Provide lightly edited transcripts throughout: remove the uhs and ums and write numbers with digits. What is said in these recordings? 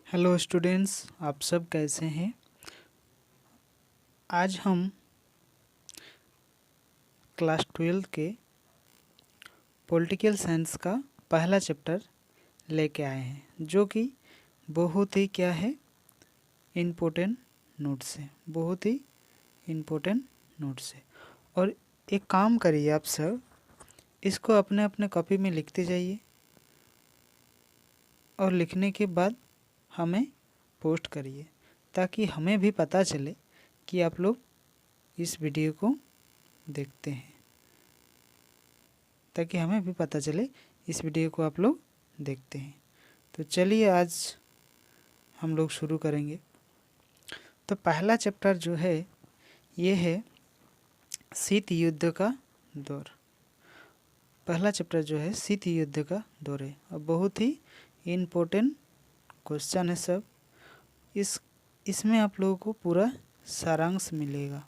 Hello students, आप सब कैसे हैं। आज हम क्लास 12 के पॉलिटिकल साइंस का पहला चैप्टर लेके आए हैं, जो कि बहुत ही क्या है इम्पोर्टेंट नोट्स है, बहुत ही इम्पोर्टेंट नोट्स है। और एक काम करिए, आप सब इसको अपने अपने कॉपी में लिखते जाइए और लिखने के बाद हमें पोस्ट करिए, ताकि हमें भी पता चले कि आप लोग इस वीडियो को देखते हैं, ताकि हमें भी पता चले इस वीडियो को आप लोग देखते हैं। तो चलिए आज हम लोग शुरू करेंगे। तो पहला चैप्टर जो है ये है शीत युद्ध का दौर। पहला चैप्टर जो है शीत युद्ध का दौर है और बहुत ही इम्पोर्टेंट क्वेश्चन है सब। इसमें आप लोगों को पूरा सारांश मिलेगा।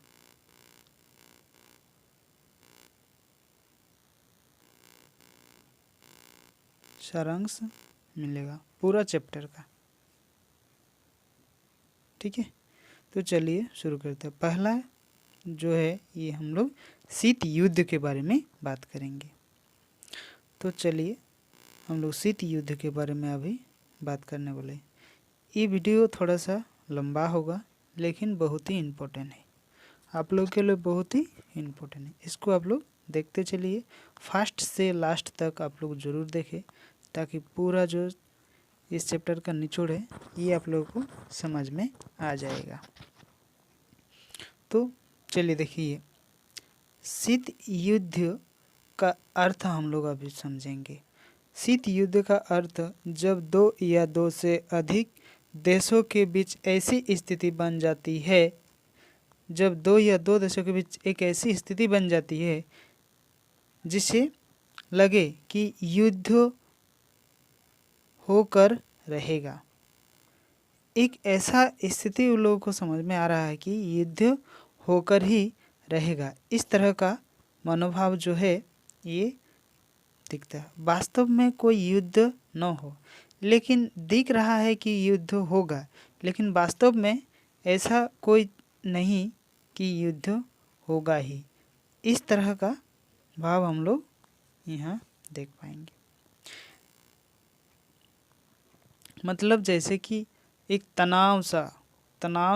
सारांश मिलेगा पूरा चैप्टर का, ठीक है। तो चलिए शुरू करते हैं। पहला जो है ये हम लोग शीत युद्ध के बारे में बात करेंगे। तो चलिए हम लोग शीत युद्ध के बारे में अभी बात करने वाले हैं। ये वीडियो थोड़ा सा लंबा होगा, लेकिन बहुत ही इम्पोर्टेंट है, आप लोग के लिए बहुत ही इम्पोर्टेंट है। इसको आप लोग देखते चलिए, फर्स्ट से लास्ट तक आप लोग ज़रूर देखें, ताकि पूरा जो इस चैप्टर का निचोड़ है ये आप लोगों को समझ में आ जाएगा। तो चलिए देखिए, शीत युद्ध का अर्थ हम लोग अभी समझेंगे। शीत युद्ध का अर्थ जब दो या दो से अधिक देशों के बीच ऐसी स्थिति बन जाती है, जब दो या दो देशों के बीच एक ऐसी स्थिति बन जाती है जिससे लगे कि युद्ध होकर रहेगा। एक ऐसा स्थिति उन लोगों को समझ में आ रहा है कि युद्ध होकर ही रहेगा। इस तरह का मनोभाव जो है ये दिखता है। वास्तव में कोई युद्ध न हो, लेकिन दिख रहा है कि युद्ध होगा, लेकिन वास्तव में ऐसा कोई नहीं कि युद्ध होगा ही। इस तरह का भाव हम लोग यहाँ देख पाएंगे। मतलब जैसे कि एक तनाव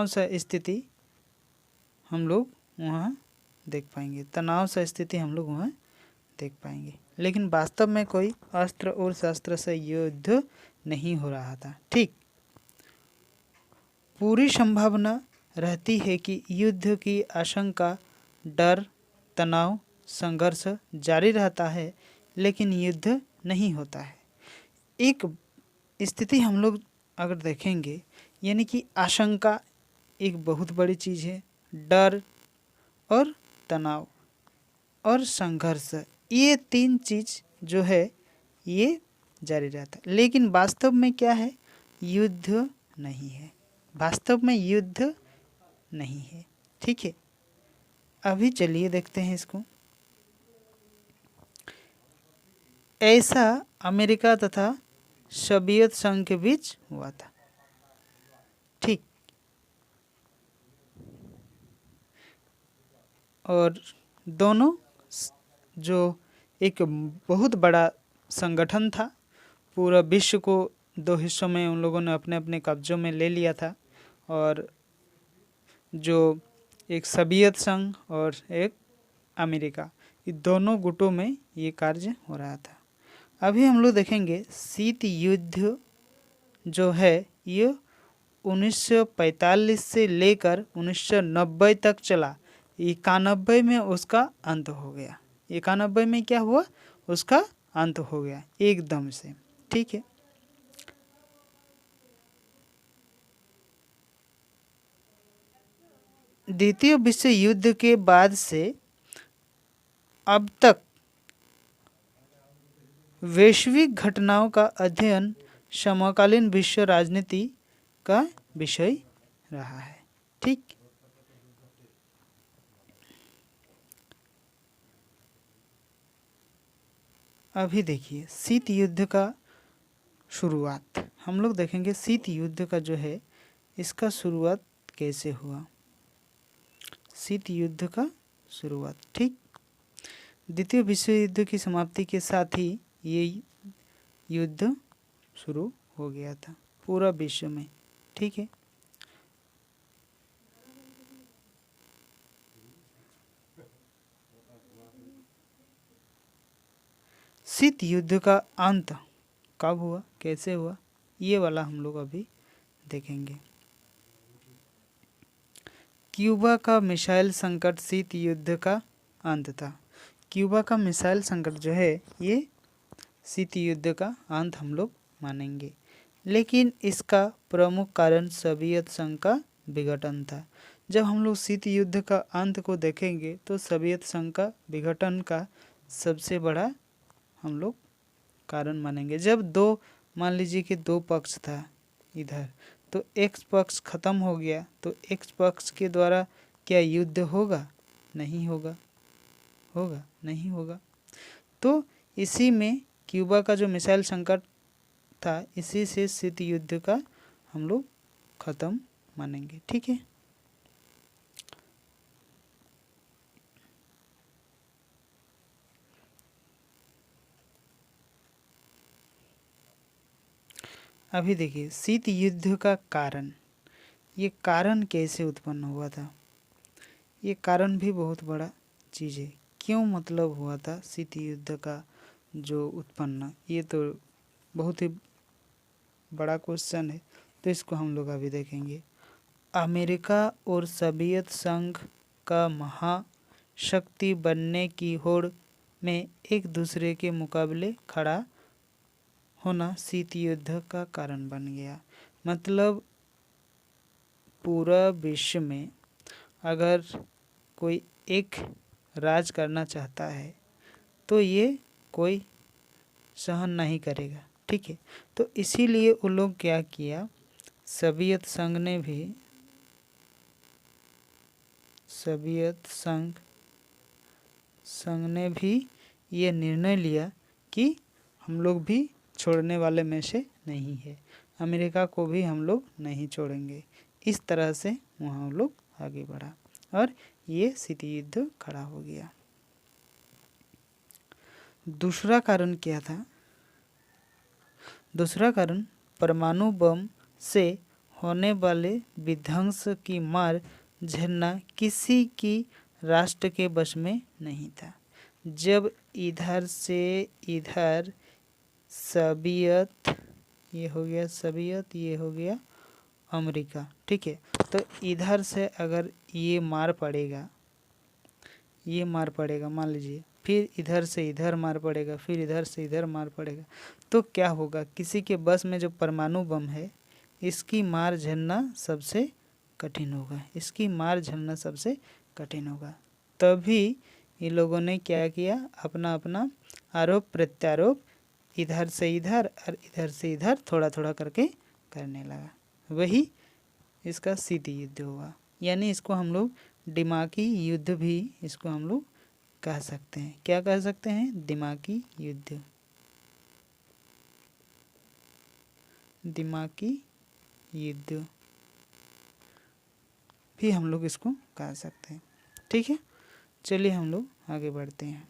सा स्थिति हम लोग वहाँ देख पाएंगे, तनाव सा स्थिति हम लोग वहाँ देख पाएंगे, लेकिन वास्तव में कोई अस्त्र और शस्त्र से युद्ध नहीं हो रहा था। ठीक, पूरी संभावना रहती है कि युद्ध की आशंका, डर, तनाव, संघर्ष जारी रहता है, लेकिन युद्ध नहीं होता है। एक स्थिति हम लोग अगर देखेंगे, यानी कि आशंका एक बहुत बड़ी चीज़ है, डर और तनाव और संघर्ष, ये तीन चीज़ जो है ये जारी रहता है, लेकिन वास्तव में क्या है, युद्ध नहीं है। वास्तव में युद्ध नहीं है, ठीक है। अभी चलिए देखते हैं इसको। ऐसा अमेरिका तथा सोवियत संघ के बीच हुआ था। ठीक, और दोनों जो एक बहुत बड़ा संगठन था, पूरा विश्व को दो हिस्सों में उन लोगों ने अपने अपने कब्जों में ले लिया था, और जो एक सोवियत संघ और एक अमेरिका, ये दोनों गुटों में ये कार्य हो रहा था। अभी हम लोग देखेंगे शीत युद्ध जो है ये 1945 से लेकर 1990 तक चला। 91 में उसका अंत हो गया। 91 में क्या हुआ, उसका अंत हो गया एकदम से, ठीक है। द्वितीय विश्व युद्ध के बाद से अब तक वैश्विक घटनाओं का अध्ययन समकालीन विश्व राजनीति का विषय रहा है। ठीक, अभी देखिए शीत युद्ध का शुरुआत हम लोग देखेंगे शीत युद्ध का जो है इसका शुरुआत कैसे हुआ। शीत युद्ध का शुरुआत, ठीक, द्वितीय विश्व युद्ध की समाप्ति के साथ ही ये युद्ध शुरू हो गया था पूरा विश्व में, ठीक है। शीत युद्ध का अंत कब हुआ, कैसे हुआ, ये वाला हम लोग अभी देखेंगे। क्यूबा का मिसाइल संकट शीत युद्ध का अंत था। क्यूबा का मिसाइल संकट जो है ये शीत युद्ध का अंत हम लोग मानेंगे, लेकिन इसका प्रमुख कारण सोवियत संघ का विघटन था। जब हम लोग शीत युद्ध का अंत को देखेंगे तो सोवियत संघ का विघटन का सबसे बड़ा हम लोग कारण मानेंगे। जब दो, मान लीजिए कि दो पक्ष था इधर, तो एक पक्ष खत्म हो गया तो एक पक्ष के द्वारा क्या युद्ध होगा, नहीं होगा, होगा नहीं होगा। तो इसी में क्यूबा का जो मिसाइल संकट था, इसी से शीत युद्ध का हम लोग खत्म मानेंगे, ठीक है। अभी देखिए शीत युद्ध का कारण, ये कारण कैसे उत्पन्न हुआ था, ये कारण भी बहुत बड़ा चीज़ है। क्यों मतलब हुआ था शीत युद्ध का जो उत्पन्न, ये तो बहुत ही बड़ा क्वेश्चन है, तो इसको हम लोग अभी देखेंगे। अमेरिका और सोवियत संघ का महाशक्ति बनने की होड़ में एक दूसरे के मुकाबले खड़ा होना शीत युद्ध का कारण बन गया। मतलब पूरा विश्व में अगर कोई एक राज करना चाहता है तो ये कोई सहन नहीं करेगा, ठीक है। तो इसीलिए वो लोग क्या किया, सोवियत संघ ने भी ये निर्णय लिया कि हम लोग भी छोड़ने वाले में से नहीं है, अमेरिका को भी हम लोग नहीं छोड़ेंगे। इस तरह से वहाँ हम लोग आगे बढ़ा और ये शीत युद्ध खड़ा हो गया। दूसरा कारण क्या था, दूसरा कारण परमाणु बम से होने वाले विध्वंस की मार झेलना किसी की राष्ट्र के बस में नहीं था। जब इधर से इधर सोवियत, ये हो गया सोवियत, ये हो गया अमेरिका, ठीक है। तो इधर से अगर ये मार पड़ेगा, ये मार पड़ेगा मान लीजिए, फिर इधर से इधर मार पड़ेगा, फिर इधर से इधर मार पड़ेगा, तो क्या होगा, किसी के बस में जो परमाणु बम है इसकी मार झेलना सबसे कठिन होगा, इसकी मार झेलना सबसे कठिन होगा। तभी इन लोगों ने क्या किया, अपना अपना आरोप प्रत्यारोप इधर से इधर और इधर से इधर थोड़ा थोड़ा करके करने लगा। वही इसका शीत युद्ध हुआ। यानी इसको हम लोग दिमागी युद्ध भी इसको हम लोग कह सकते हैं। क्या कह सकते हैं, दिमागी युद्ध, दिमागी युद्ध भी हम लोग इसको कह सकते हैं, ठीक है। चलिए हम लोग आगे बढ़ते हैं।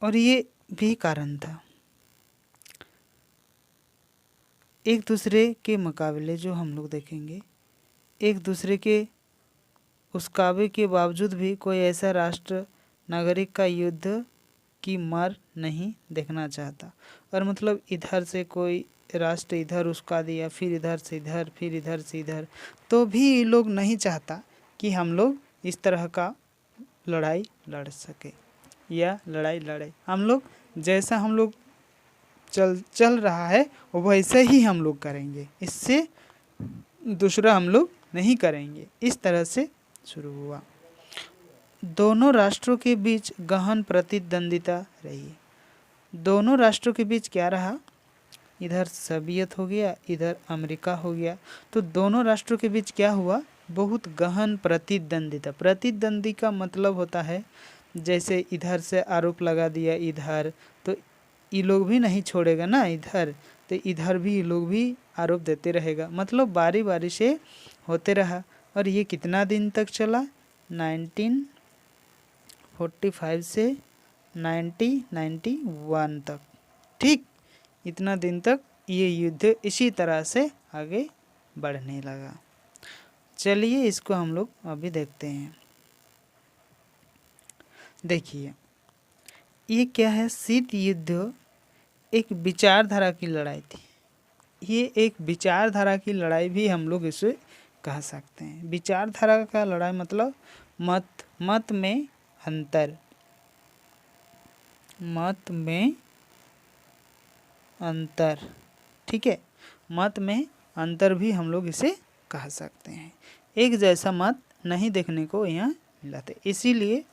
और ये भी कारण था, एक दूसरे के मुकाबले जो हम लोग देखेंगे, एक दूसरे के उस्कावे के बावजूद भी कोई ऐसा राष्ट्र नागरिक का युद्ध की मार नहीं देखना चाहता। और मतलब इधर से कोई राष्ट्र इधर उस्का दिया, फिर इधर से इधर, फिर इधर से इधर, तो भी ये लोग नहीं चाहता कि हम लोग इस तरह का लड़ाई लड़ सके या लड़ाई लड़े। हम लोग जैसा हम लोग चल रहा है वैसे ही हम लोग करेंगे, इससे दूसरा हम लोग नहीं करेंगे। इस तरह से शुरू हुआ। दोनों राष्ट्रों के बीच गहन प्रतिद्वंदिता रही। दोनों राष्ट्रों के बीच क्या रहा, इधर सोवियत हो गया, इधर अमेरिका हो गया, तो दोनों राष्ट्रों के बीच क्या हुआ, बहुत गहन प्रतिद्वंदिता। प्रतिद्वंदी का मतलब होता है जैसे इधर से आरोप लगा दिया इधर, तो ये लोग भी नहीं छोड़ेगा ना इधर, तो इधर भी ये लोग भी आरोप देते रहेगा, मतलब बारी बारी से होते रहा। और ये कितना दिन तक चला, 1945 से 1991 तक। ठीक, इतना दिन तक ये युद्ध इसी तरह से आगे बढ़ने लगा। चलिए इसको हम लोग अभी देखते हैं। देखिए ये क्या है, शीत युद्ध एक विचारधारा की लड़ाई थी। ये एक विचारधारा की लड़ाई भी हम लोग इसे कह सकते हैं। विचारधारा का लड़ाई मतलब मत में अंतर, मत में अंतर। ठीक है, मत में अंतर भी हम लोग इसे कह सकते हैं। एक जैसा मत नहीं देखने को यहाँ मिला था, इसीलिए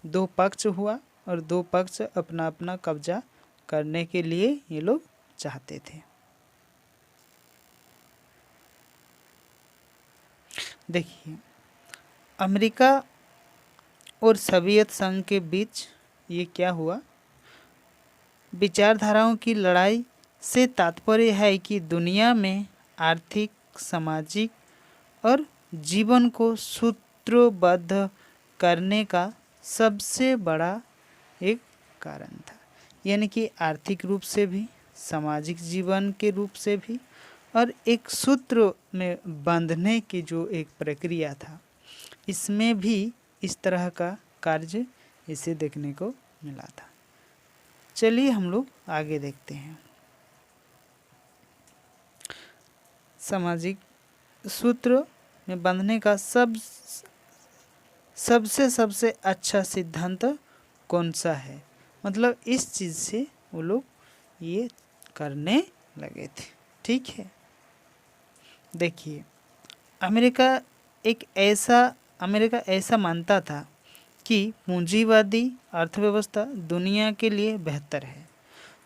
दो पक्ष हुआ और दो पक्ष अपना अपना कब्जा करने के लिए ये लोग चाहते थे। देखिए अमेरिका और सोवियत संघ के बीच ये क्या हुआ, विचारधाराओं की लड़ाई से तात्पर्य है कि दुनिया में आर्थिक, सामाजिक और जीवन को सूत्रबद्ध करने का सबसे बड़ा एक कारण था। यानी कि आर्थिक रूप से भी, सामाजिक जीवन के रूप से भी, और एक सूत्र में बांधने की जो एक प्रक्रिया था, इसमें भी इस तरह का कार्य इसे देखने को मिला था। चलिए हम लोग आगे देखते हैं। सामाजिक सूत्र में बांधने का सबसे अच्छा सिद्धांत कौन सा है, मतलब इस चीज़ से वो लोग ये करने लगे थे। ठीक है, देखिए अमेरिका ऐसा मानता था कि पूंजीवादी अर्थव्यवस्था दुनिया के लिए बेहतर है।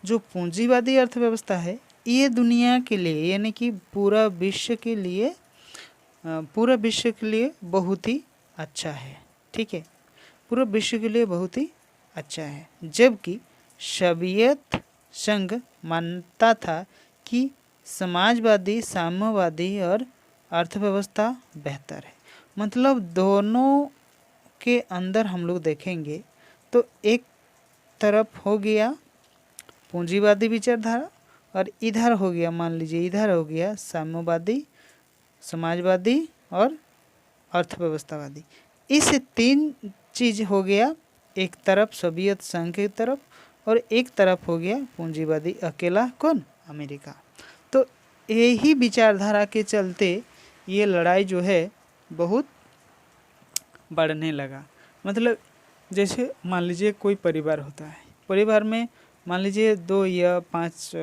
जो पूंजीवादी अर्थव्यवस्था है ये दुनिया के लिए, यानी कि पूरा विश्व के लिए बहुत ही अच्छा है। ठीक है, पूरा विश्व के लिए बहुत ही अच्छा है। जबकि सोवियत संघ मानता था कि समाजवादी, साम्यवादी और अर्थव्यवस्था बेहतर है। मतलब दोनों के अंदर हम लोग देखेंगे तो एक तरफ हो गया पूंजीवादी विचारधारा और इधर हो गया, मान लीजिए इधर हो गया साम्यवादी, समाजवादी और अर्थव्यवस्थावादी। इस तीन चीज़ हो गया एक तरफ सोवियत संघ की तरफ, और एक तरफ हो गया पूंजीवादी, अकेला कौन, अमेरिका। तो यही विचारधारा के चलते ये लड़ाई जो है बहुत बढ़ने लगा। मतलब जैसे मान लीजिए कोई परिवार होता है, परिवार में मान लीजिए 2 या 5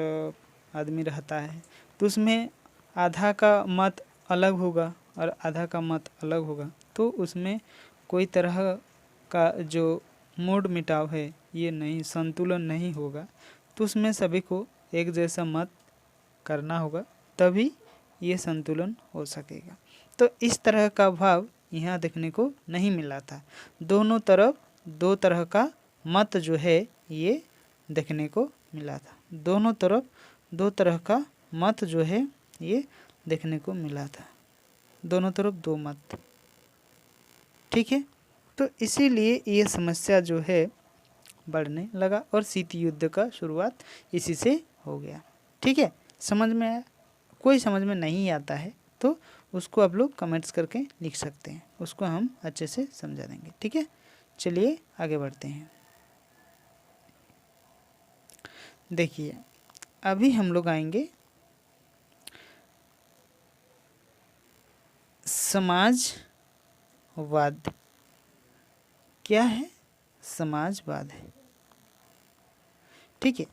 आदमी रहता है, तो उसमें आधा का मत अलग होगा और आधा का मत अलग होगा, तो उसमें कोई तरह का जो मोड़ मिटाव है ये नहीं, संतुलन नहीं होगा। तो उसमें सभी को एक जैसा मत करना होगा, तभी ये संतुलन हो सकेगा। तो इस तरह का भाव यहाँ देखने को नहीं मिला था। दोनों तरफ दो तरह का मत जो है ये देखने को मिला था। दोनों तरफ दो तरह का मत जो है ये देखने को मिला था। दोनों तरफ दो मत। ठीक है, तो इसीलिए ये समस्या जो है बढ़ने लगा और शीत युद्ध का शुरुआत इसी से हो गया। ठीक है, समझ में आया? कोई समझ में नहीं आता है तो उसको आप लोग कमेंट्स करके लिख सकते हैं, उसको हम अच्छे से समझा देंगे। ठीक है, चलिए आगे बढ़ते हैं। देखिए अभी हम लोग आएंगे समाजवाद। क्या है? समाजवाद है। ठीक है,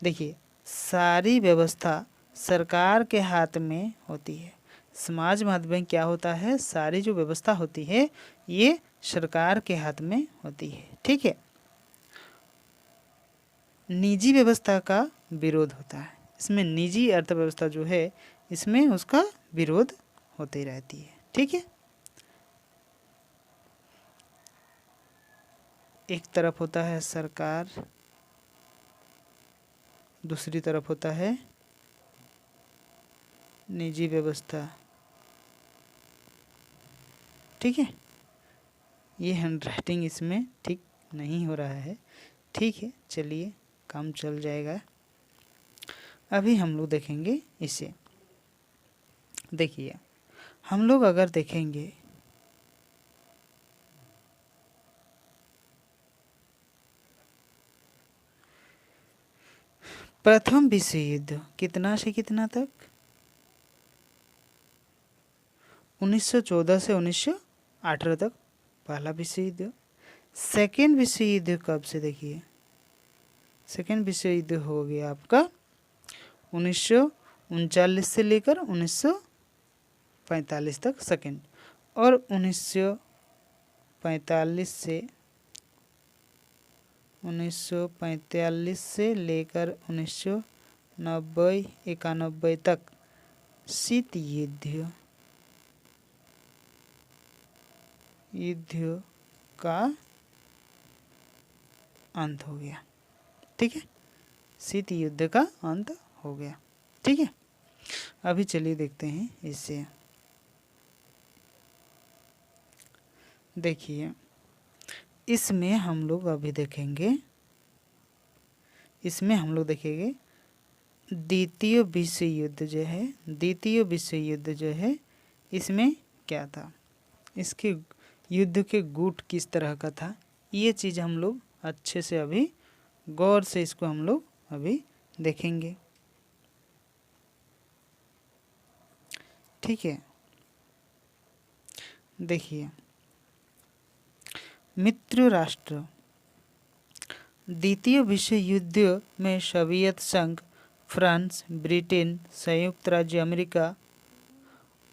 देखिए सारी व्यवस्था सरकार के हाथ में होती है। समाजवाद में क्या होता है, सारी जो व्यवस्था होती है ये सरकार के हाथ में होती है। ठीक है, निजी व्यवस्था का विरोध होता है। इसमें निजी अर्थव्यवस्था जो है इसमें उसका विरोध होती रहती है। ठीक है, एक तरफ होता है सरकार, दूसरी तरफ होता है निजी व्यवस्था। ठीक है, ये हैंड राइटिंग इसमें ठीक नहीं हो रहा है। ठीक है, चलिए काम चल जाएगा। अभी हम लोग देखेंगे इसे। देखिए, हम लोग अगर देखेंगे प्रथम विश्व युद्ध कितना से कितना तक? 1914 से 1918 तक पहला विश्व युद्ध। सेकेंड विश्व युद्ध कब से? देखिए, सेकेंड विश्व युद्ध हो गया आपका 1939 से लेकर 1945 तक सेकेंड, और 1945 से लेकर 1990-91 तक शीत युद्ध का अंत हो गया। ठीक है, शीत युद्ध का अंत हो गया। ठीक है, अभी चलिए देखते हैं इसे। देखिए, इसमें हम लोग अभी देखेंगे, इसमें हम लोग देखेंगे द्वितीय विश्व युद्ध जो है, द्वितीय विश्व युद्ध जो है इसमें क्या था, इसके युद्ध के गुट किस तरह का था, ये चीज़ हम लोग अच्छे से अभी गौर से इसको हम लोग अभी देखेंगे। ठीक है, देखिए, मित्र राष्ट्र द्वितीय विश्व युद्ध में सोवियत संघ, फ्रांस, ब्रिटेन, संयुक्त राज्य अमेरिका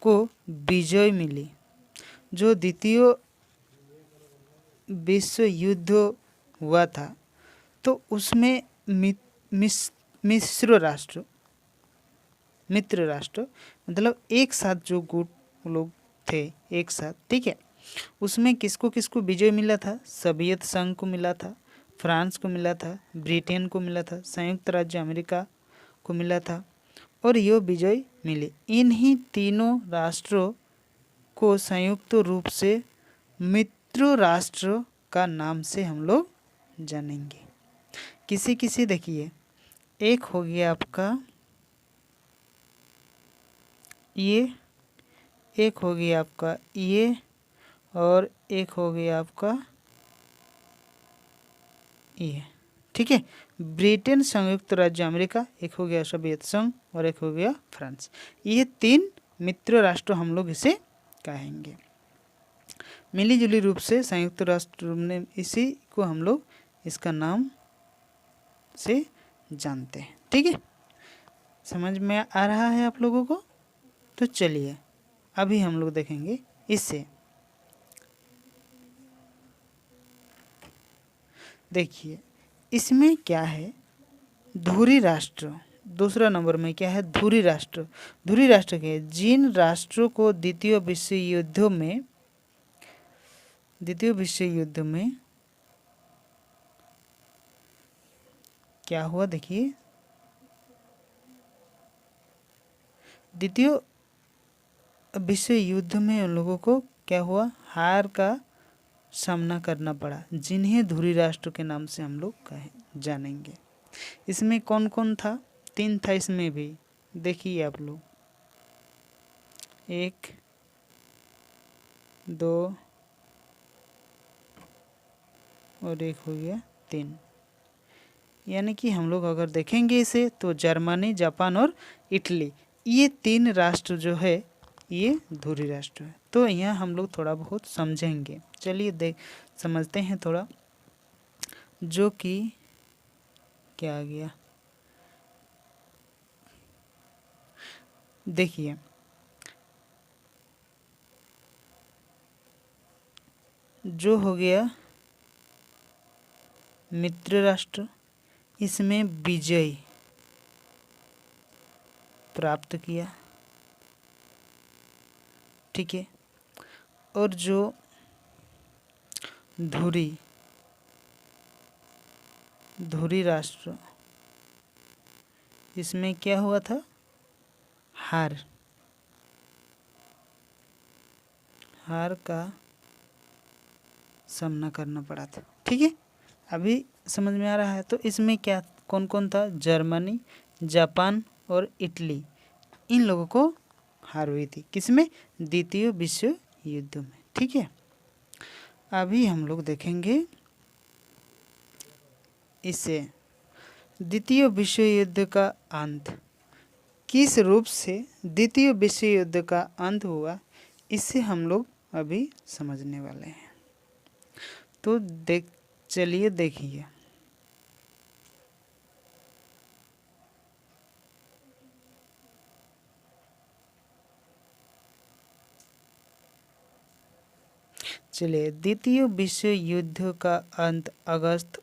को विजय मिली। जो द्वितीय विश्व युद्ध हुआ था तो उसमें मिश्र राष्ट्र, मित्र राष्ट्र मतलब एक साथ जो गुट लोग थे एक साथ, ठीक है, उसमें किसको किसको विजय मिला था? सोवियत संघ को मिला था, फ्रांस को मिला था, ब्रिटेन को मिला था, संयुक्त राज्य अमेरिका को मिला था, और यह विजय मिली। इन्हीं तीनों राष्ट्रों को संयुक्त रूप से मित्र राष्ट्र का नाम से हम लोग जानेंगे। किसी किसी देखिए, एक हो गया आपका ये, एक हो गया आपका ये, और एक हो गया आपका ये। ठीक है, ब्रिटेन, संयुक्त राज्य अमेरिका, एक हो गया सोवियत संघ और एक हो गया फ्रांस। ये तीन मित्र राष्ट्र हम लोग इसे कहेंगे। मिली जुली रूप से संयुक्त राष्ट्र ने इसी को हम लोग इसका नाम से जानते हैं। ठीक है, समझ में आ रहा है आप लोगों को? तो चलिए अभी हम लोग देखेंगे इससे। देखिए, इसमें क्या है, धुरी राष्ट्र, दूसरा नंबर में क्या है, धुरी राष्ट्र। धुरी राष्ट्र के जिन राष्ट्रों को द्वितीय विश्व युद्ध में क्या हुआ, देखिए, द्वितीय विश्व युद्ध में उन लोगों को क्या हुआ, हार का सामना करना पड़ा, जिन्हें धुरी राष्ट्र के नाम से हम लोग जानेंगे। इसमें कौन कौन था? तीन था इसमें भी, देखिए आप लोग, 1, 2 और 1 हो गया 3। यानी कि हम लोग अगर देखेंगे इसे तो जर्मनी, जापान और इटली, ये तीन राष्ट्र जो है ये धुरी राष्ट्र है। तो यहाँ हम लोग थोड़ा बहुत समझेंगे। चलिए समझते हैं थोड़ा, जो कि क्या आ गया, देखिए, जो हो गया मित्र राष्ट्र, इसमें विजय प्राप्त किया। ठीक है, और जो धुरी धुरी राष्ट्र, इसमें क्या हुआ था? हार का सामना करना पड़ा था। ठीक है, अभी समझ में आ रहा है। तो इसमें क्या कौन कौन था? जर्मनी, जापान और इटली, इन लोगों को हार हुई थी। किसमें? द्वितीय विश्व युद्ध में। ठीक है, अभी हम लोग देखेंगे इसे, द्वितीय विश्व युद्ध का अंत किस रूप से द्वितीय विश्व युद्ध का अंत हुआ, इससे हम लोग अभी समझने वाले हैं। तो चलिए देखिए। चलिए, द्वितीय विश्व युद्ध का अंत अगस्त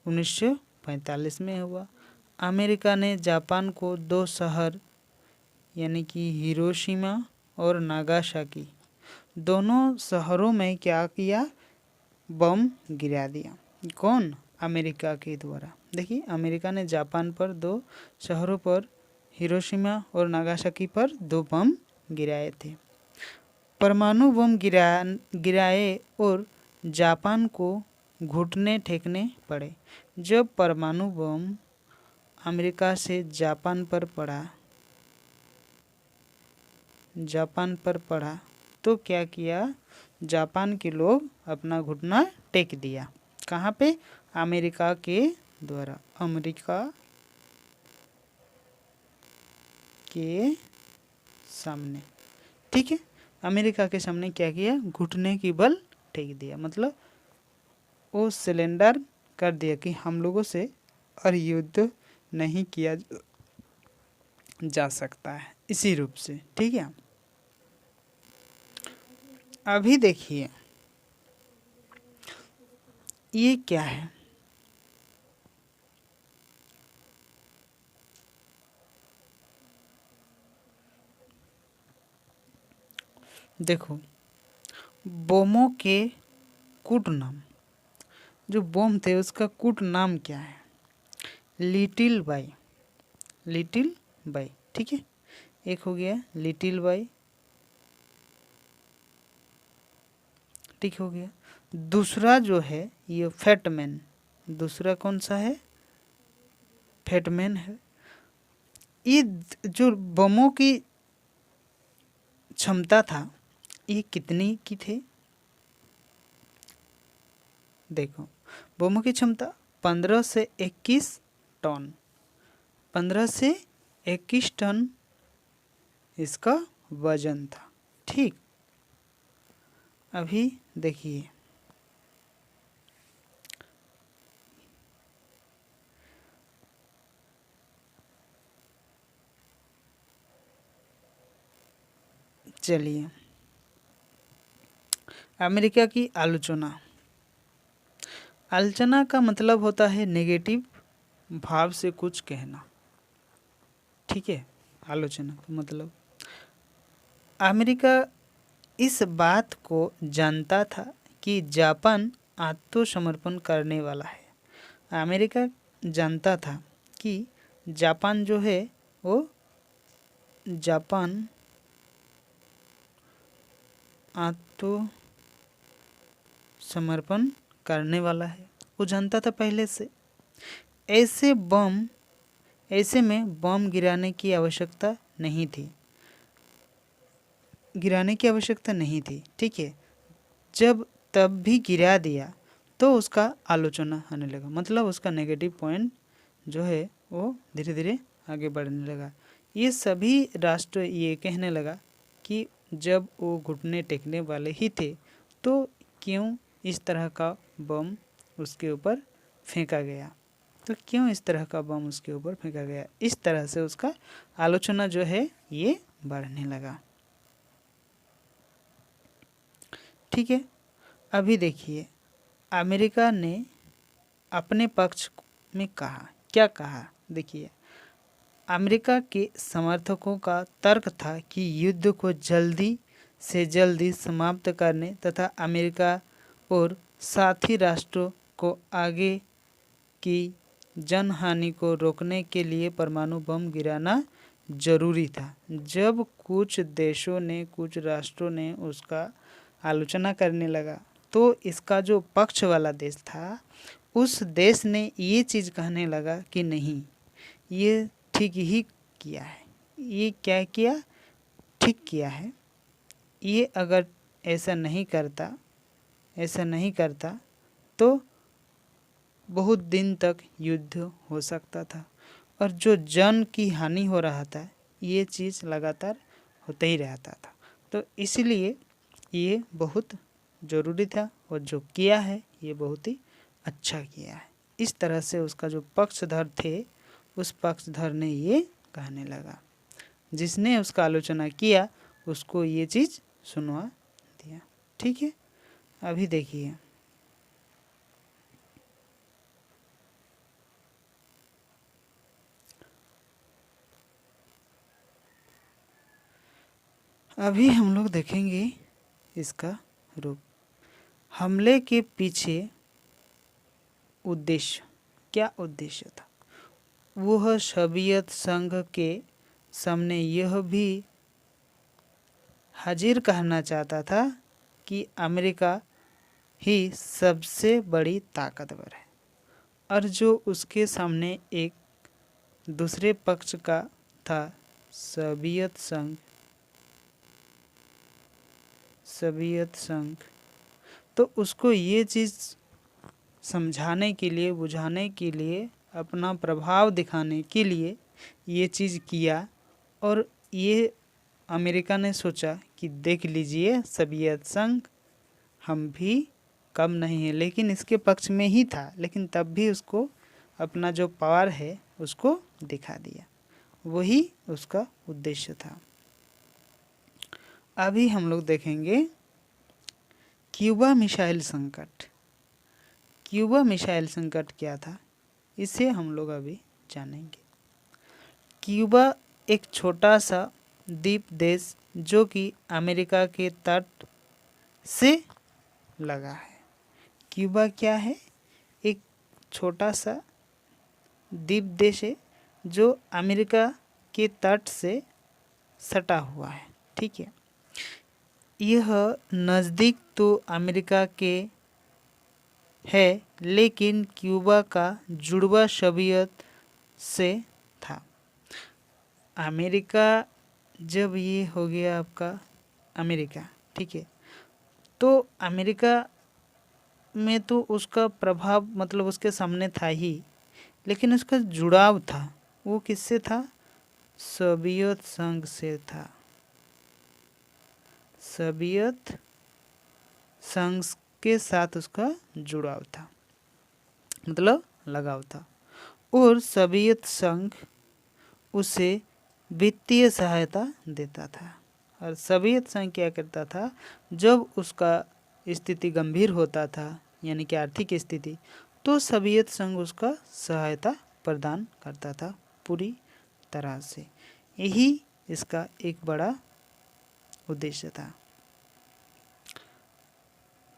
1945 में हुआ। अमेरिका ने जापान को 2 शहर यानी कि हिरोशिमा और नागासाकी, दोनों शहरों में क्या किया? बम गिरा दिया। कौन? अमेरिका के द्वारा। देखिए, अमेरिका ने जापान पर 2 शहरों पर, हिरोशिमा और नागासाकी पर 2 बम गिराए थे। परमाणु बम गिराए और जापान को घुटने टेकने पड़े। जब परमाणु बम अमेरिका से जापान पर पड़ा तो क्या किया? जापान के लोग अपना घुटना टेक दिया। कहाँ पे? अमेरिका के द्वारा, अमेरिका के सामने। ठीक है, अमेरिका के सामने क्या किया? घुटने की बल टेक दिया। मतलब वो सिलेंडर कर दिया कि हम लोगों से और युद्ध नहीं किया जा सकता है, इसी रूप से। ठीक है, अभी देखिए ये क्या है? देखो, बोमों के कूट नाम, जो बम थे उसका कूट नाम क्या है? Little by. Little by. ठीक है, एक हो गया लिटिल बाई, ठीक हो गया। दूसरा जो है ये फैटमैन। दूसरा कौन सा है? फैटमैन है। ये जो बमों की क्षमता था, ये कितनी की थे? देखो, बमों की क्षमता 15 से 21 टन। 15 से 21 टन इसका वजन था। ठीक, अभी देखिए चलिए, अमेरिका की आलोचना। आलोचना का मतलब होता है नेगेटिव भाव से कुछ कहना। ठीक है, आलोचना का मतलब, अमेरिका इस बात को जानता था कि जापान आत्मसमर्पण करने वाला है। अमेरिका जानता था कि जापान जो है वो जापान आत्मसमर्पण करने वाला है, वो जानता था पहले से। ऐसे में बम गिराने की आवश्यकता नहीं थी। ठीक है, जब तब भी गिरा दिया तो उसका आलोचना आने लगा। मतलब उसका नेगेटिव पॉइंट जो है वो धीरे धीरे आगे बढ़ने लगा। ये सभी राष्ट्र ये कहने लगा कि जब वो घुटने टेकने वाले ही थे तो क्यों इस तरह का बम उसके ऊपर फेंका गया। इस तरह से उसका आलोचना जो है ये बढ़ने लगा। ठीक है, अभी देखिए अमेरिका ने अपने पक्ष में कहा, क्या कहा? देखिए, अमेरिका के समर्थकों का तर्क था कि युद्ध को जल्दी से जल्दी समाप्त करने तथा अमेरिका और साथी राष्ट्रों को आगे की जनहानि को रोकने के लिए परमाणु बम गिराना जरूरी था। जब कुछ देशों ने, कुछ राष्ट्रों ने उसका आलोचना करने लगा तो इसका जो पक्ष वाला देश था उस देश ने ये चीज़ कहने लगा कि नहीं, ये ठीक ही किया है, ये क्या किया, ठीक किया है। ये अगर ऐसा नहीं करता तो बहुत दिन तक युद्ध हो सकता था और जो जन की हानि हो रहा था ये चीज़ लगातार होते ही रहता था। तो इसलिए ये बहुत ज़रूरी था और जो किया है ये बहुत ही अच्छा किया है। इस तरह से उसका जो पक्षधर थे उस पक्षधर ने ये कहने लगा, जिसने उसका आलोचना किया उसको ये चीज़ सुनवा दिया। ठीक है, अभी देखिए अभी हम लोग देखेंगे इसका रूप। हमले के पीछे उद्देश्य, क्या उद्देश्य था? वह सोवियत संघ के सामने यह भी हाजिर कहना चाहता था कि अमेरिका ही सबसे बड़ी ताकतवर है और जो उसके सामने एक दूसरे पक्ष का था सोवियत संघ, तो उसको ये चीज़ समझाने के लिए, बुझाने के लिए, अपना प्रभाव दिखाने के लिए ये चीज़ किया। और ये अमेरिका ने सोचा कि देख लीजिए सोवियत संघ हम भी कम नहीं है, लेकिन इसके पक्ष में ही था, लेकिन तब भी उसको अपना जो पावर है उसको दिखा दिया। वही उसका उद्देश्य था। अभी हम लोग देखेंगे क्यूबा मिसाइल संकट। क्यूबा मिसाइल संकट क्या था इसे हम लोग अभी जानेंगे। क्यूबा एक छोटा सा द्वीप देश जो कि अमेरिका के तट से लगा है। क्यूबा क्या है? एक छोटा सा द्वीप देश है जो अमेरिका के तट से सटा हुआ है। ठीक है, यह नज़दीक तो अमेरिका के है लेकिन क्यूबा का जुड़वा सोवियत से था। अमेरिका जब ये हो गया आपका अमेरिका, ठीक है, तो अमेरिका में तो उसका प्रभाव मतलब उसके सामने था ही, लेकिन उसका जुड़ाव था वो किससे था? सोवियत संघ से था। सोवियत संघ के साथ उसका जुड़ाव था, मतलब लगाव था। और सोवियत संघ उसे वित्तीय सहायता देता था। और सोवियत संघ क्या करता था, जब उसका स्थिति गंभीर होता था यानी कि आर्थिक स्थिति, तो सोवियत संघ उसका सहायता प्रदान करता था पूरी तरह से। यही इसका एक बड़ा उद्देश्य था।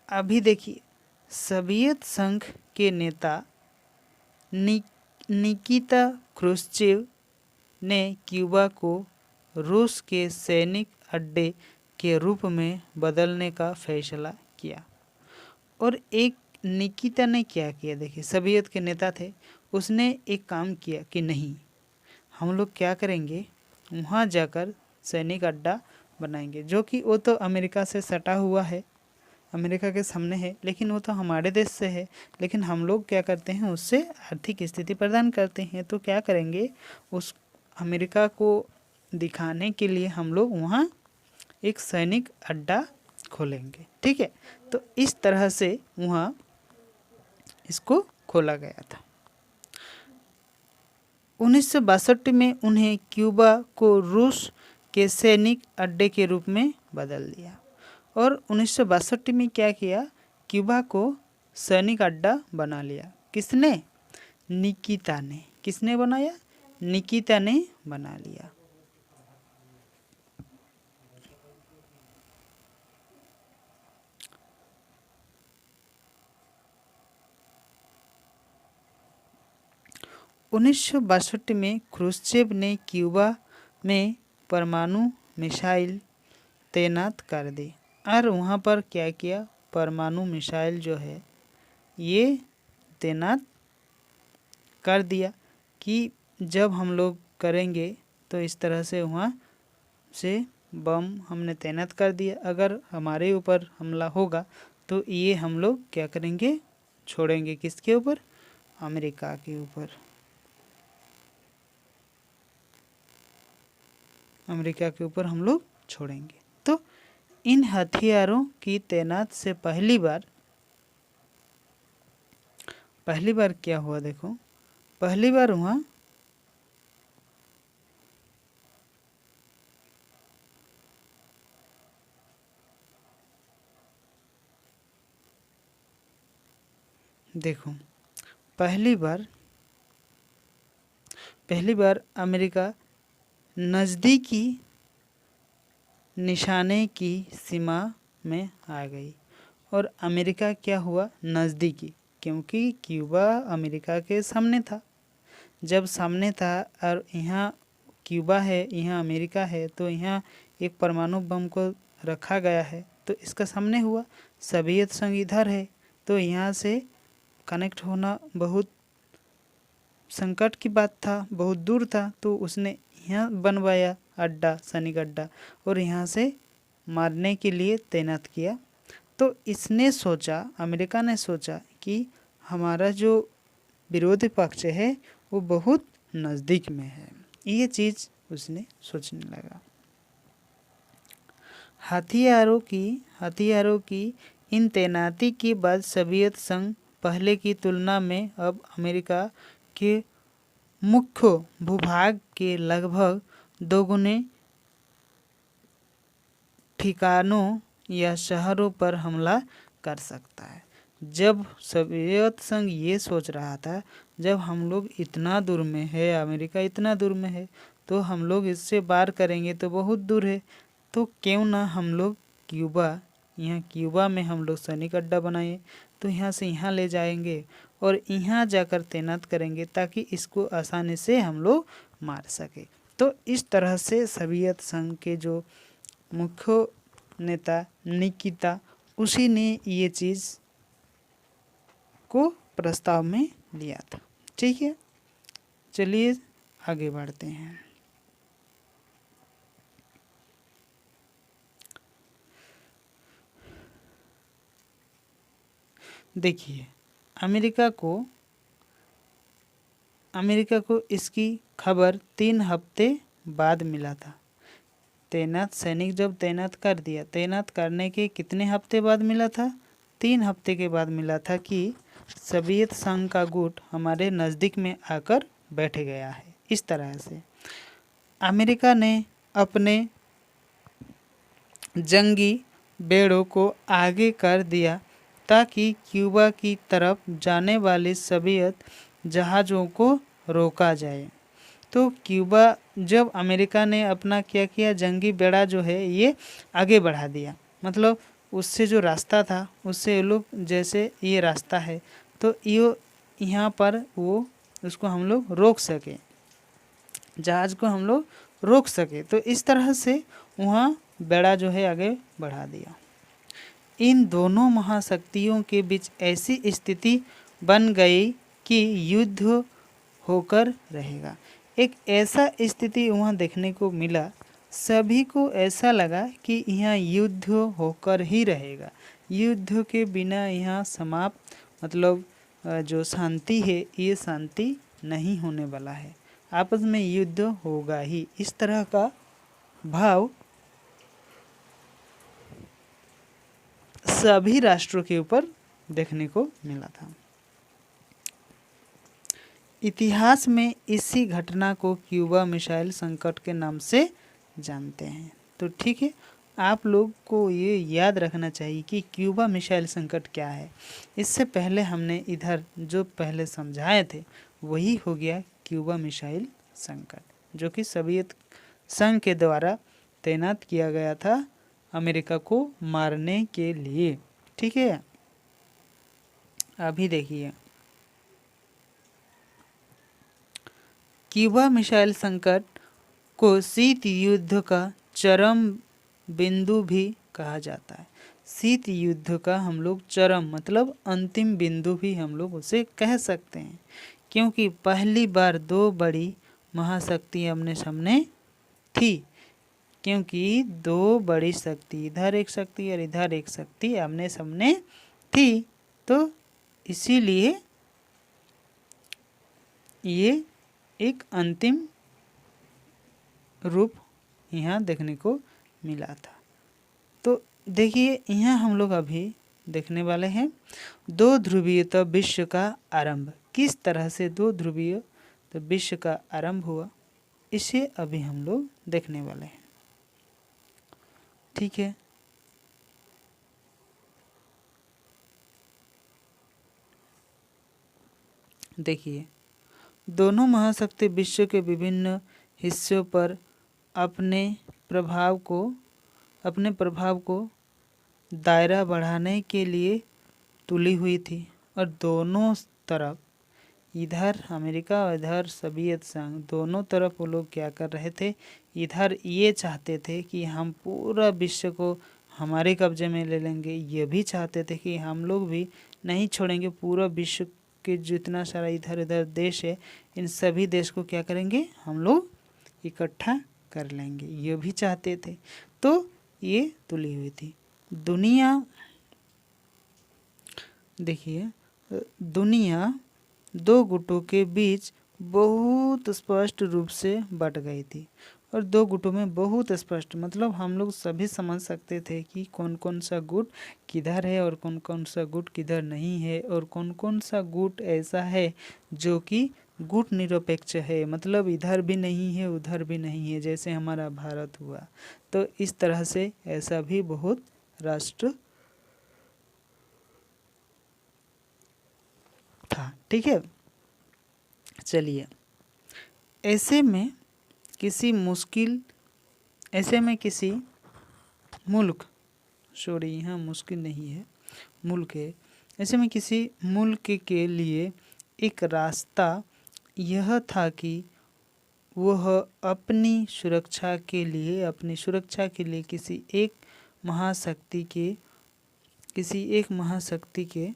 अभी देखिए सोवियत संघ के नेता निकिता क्रुश्चेव ने क्यूबा को रूस के सैनिक अड्डे के रूप में बदलने का फैसला किया। और एक निकिता ने क्या किया, देखिए सोवियत के नेता थे, उसने एक काम किया कि नहीं, हम लोग क्या करेंगे, वहाँ जाकर सैनिक अड्डा बनाएंगे, जो कि वो तो अमेरिका से सटा हुआ है, अमेरिका के सामने है, लेकिन वो तो हमारे देश से है। लेकिन हम लोग क्या करते हैं, उससे आर्थिक स्थिति प्रदान करते हैं। तो क्या करेंगे, उस अमेरिका को दिखाने के लिए हम लोग वहाँ एक सैनिक अड्डा खोलेंगे। ठीक है, तो इस तरह से वहाँ इसको खोला गया था। 1962 में उन्हें क्यूबा को रूस के सैनिक अड्डे के रूप में बदल दिया। और 1962 में क्या किया, क्यूबा को सैनिक अड्डा बना लिया। किसने? निकिता ने। किसने बनाया? निकिता ने बना लिया। 1962 में क्रुश्चेव ने क्यूबा में परमाणु मिसाइल तैनात कर दी और वहाँ पर क्या किया, परमाणु मिसाइल जो है ये तैनात कर दिया कि जब हम लोग करेंगे तो इस तरह से वहाँ से बम हमने तैनात कर दिया, अगर हमारे ऊपर हमला होगा तो ये हम लोग क्या करेंगे, छोड़ेंगे किसके ऊपर, अमेरिका के ऊपर। अमेरिका के ऊपर हम लोग छोड़ेंगे। तो इन हथियारों की तैनात से पहली बार क्या हुआ, देखो पहली बार वहाँ देखो पहली बार अमेरिका नज़दीकी निशाने की सीमा में आ गई। और अमेरिका क्या हुआ, नज़दीकी, क्योंकि क्यूबा अमेरिका के सामने था। जब सामने था और यहाँ क्यूबा है, यहाँ अमेरिका है, तो यहाँ एक परमाणु बम को रखा गया है तो इसका सामने हुआ। सोवियत संघ इधर है तो यहाँ से कनेक्ट होना बहुत संकट की बात था, बहुत दूर था, तो उसने यहाँ बनवाया अड्डा, सैनिक अड्डा, और यहाँ से मारने के लिए तैनात किया। तो इसने सोचा, अमेरिका ने सोचा कि हमारा जो विरोधी पक्ष है वो बहुत नज़दीक में है, ये चीज़ उसने सोचने लगा। हथियारों की इन तैनाती के बाद सोवियत संघ पहले की तुलना में अब अमेरिका के मुख्य भूभाग के लगभग दोगुने ठिकानों या शहरों पर हमला कर सकता है। जब सोवियत संघ ये सोच रहा था, जब हम लोग इतना दूर में है, अमेरिका इतना दूर में है, तो हम लोग इससे पार करेंगे तो बहुत दूर है, तो क्यों ना हम लोग क्यूबा में हम लोग सैनिक अड्डा बनाए, तो यहाँ से यहाँ ले जाएंगे और यहाँ जाकर तैनात करेंगे ताकि इसको आसानी से हम लोग मार सके। तो इस तरह से सोवियत संघ के जो मुख्य नेता निकिता, उसी ने ये चीज़ को प्रस्ताव में लिया था। ठीक है, चलिए आगे बढ़ते हैं। देखिए, अमेरिका को इसकी खबर 3 हफ्ते बाद मिला था। तैनात सैनिक जब तैनात कर दिया, तैनात करने के कितने हफ्ते बाद मिला था, 3 हफ्ते के बाद मिला था कि सोवियत संघ का गुट हमारे नज़दीक में आकर बैठ गया है। इस तरह से अमेरिका ने अपने जंगी बेड़ों को आगे कर दिया ताकि क्यूबा की तरफ जाने वाले सोवियत जहाज़ों को रोका जाए। तो क्यूबा, जब अमेरिका ने अपना क्या किया, जंगी बेड़ा जो है ये आगे बढ़ा दिया, मतलब उससे जो रास्ता था उससे लोग, जैसे ये रास्ता है तो ये यहाँ पर वो उसको हम लोग रोक सके, जहाज़ को हम लोग रोक सके। तो इस तरह से वहाँ बेड़ा जो है आगे बढ़ा दिया। इन दोनों महाशक्तियों के बीच ऐसी स्थिति बन गई कि युद्ध होकर रहेगा। एक ऐसा स्थिति वहाँ देखने को मिला, सभी को ऐसा लगा कि यहाँ युद्ध होकर ही रहेगा, युद्ध के बिना यहाँ समाप्त, मतलब जो शांति है ये शांति नहीं होने वाला है, आपस में युद्ध होगा ही। इस तरह का भाव सभी राष्ट्रों के ऊपर देखने को मिला था। इतिहास में इसी घटना को क्यूबा मिसाइल संकट के नाम से जानते हैं। तो ठीक है, आप लोग को ये याद रखना चाहिए कि क्यूबा मिसाइल संकट क्या है। इससे पहले हमने इधर जो पहले समझाए थे वही हो गया क्यूबा मिसाइल संकट, जो कि सोवियत संघ के द्वारा तैनात किया गया था अमेरिका को मारने के लिए। ठीक है, अभी देखिए क्यूबा मिसाइल संकट को शीत युद्ध का चरम बिंदु भी कहा जाता है। शीत युद्ध का हम लोग चरम मतलब अंतिम बिंदु भी हम लोग उसे कह सकते हैं, क्योंकि पहली बार दो बड़ी महाशक्ति आमने सामने थी। क्योंकि दो बड़ी शक्ति, इधर एक शक्ति और इधर एक शक्ति आमने सामने थी, तो इसीलिए ये एक अंतिम रूप यहाँ देखने को मिला था। तो देखिए यहाँ हम लोग अभी देखने वाले हैं दो ध्रुवीयता विश्व का आरंभ। किस तरह से दो ध्रुवीय तो विश्व का आरंभ हुआ, इसे अभी हम लोग देखने वाले हैं। ठीक है, देखिए दोनों महाशक्ति विश्व के विभिन्न हिस्सों पर अपने प्रभाव को दायरा बढ़ाने के लिए तुली हुई थी, और दोनों तरफ, इधर अमेरिका और इधर सोवियत संघ, दोनों तरफ वो लोग क्या कर रहे थे, इधर ये चाहते थे कि हम पूरा विश्व को हमारे कब्जे में ले लेंगे, ये भी चाहते थे कि हम लोग भी नहीं छोड़ेंगे, पूरा विश्व के जितना सारा इधर उधर देश है इन सभी देश को क्या करेंगे, हम लोग इकट्ठा कर लेंगे, ये भी चाहते थे। तो ये तुली हुई थी। दुनिया, देखिए दुनिया दो गुटों के बीच बहुत स्पष्ट रूप से बट गई थी, और दो गुटों में बहुत स्पष्ट मतलब हम लोग सभी समझ सकते थे कि कौन कौन सा गुट किधर है और कौन कौन सा गुट किधर नहीं है, और कौन कौन सा गुट ऐसा है जो कि गुट निरपेक्ष है, मतलब इधर भी नहीं है उधर भी नहीं है, जैसे हमारा भारत हुआ। तो इस तरह से ऐसा भी बहुत राष्ट्र था। ठीक है, चलिए ऐसे में किसी मुल्क, सॉरी यहाँ मुश्किल नहीं है, मुल्क है, ऐसे में किसी मुल्क के लिए एक रास्ता यह था कि वह अपनी सुरक्षा के लिए किसी एक महाशक्ति के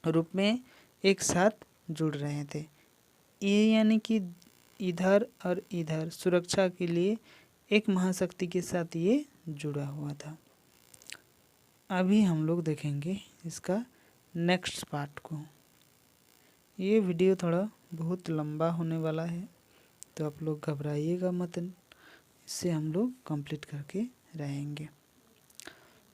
रूप में एक साथ जुड़ रहे थे। ये यानी कि इधर और इधर सुरक्षा के लिए एक महाशक्ति के साथ ये जुड़ा हुआ था। अभी हम लोग देखेंगे इसका नेक्स्ट पार्ट को। ये वीडियो थोड़ा बहुत लंबा होने वाला है, तो आप लोग घबराइएगा मत, इससे हम लोग कंप्लीट करके रहेंगे।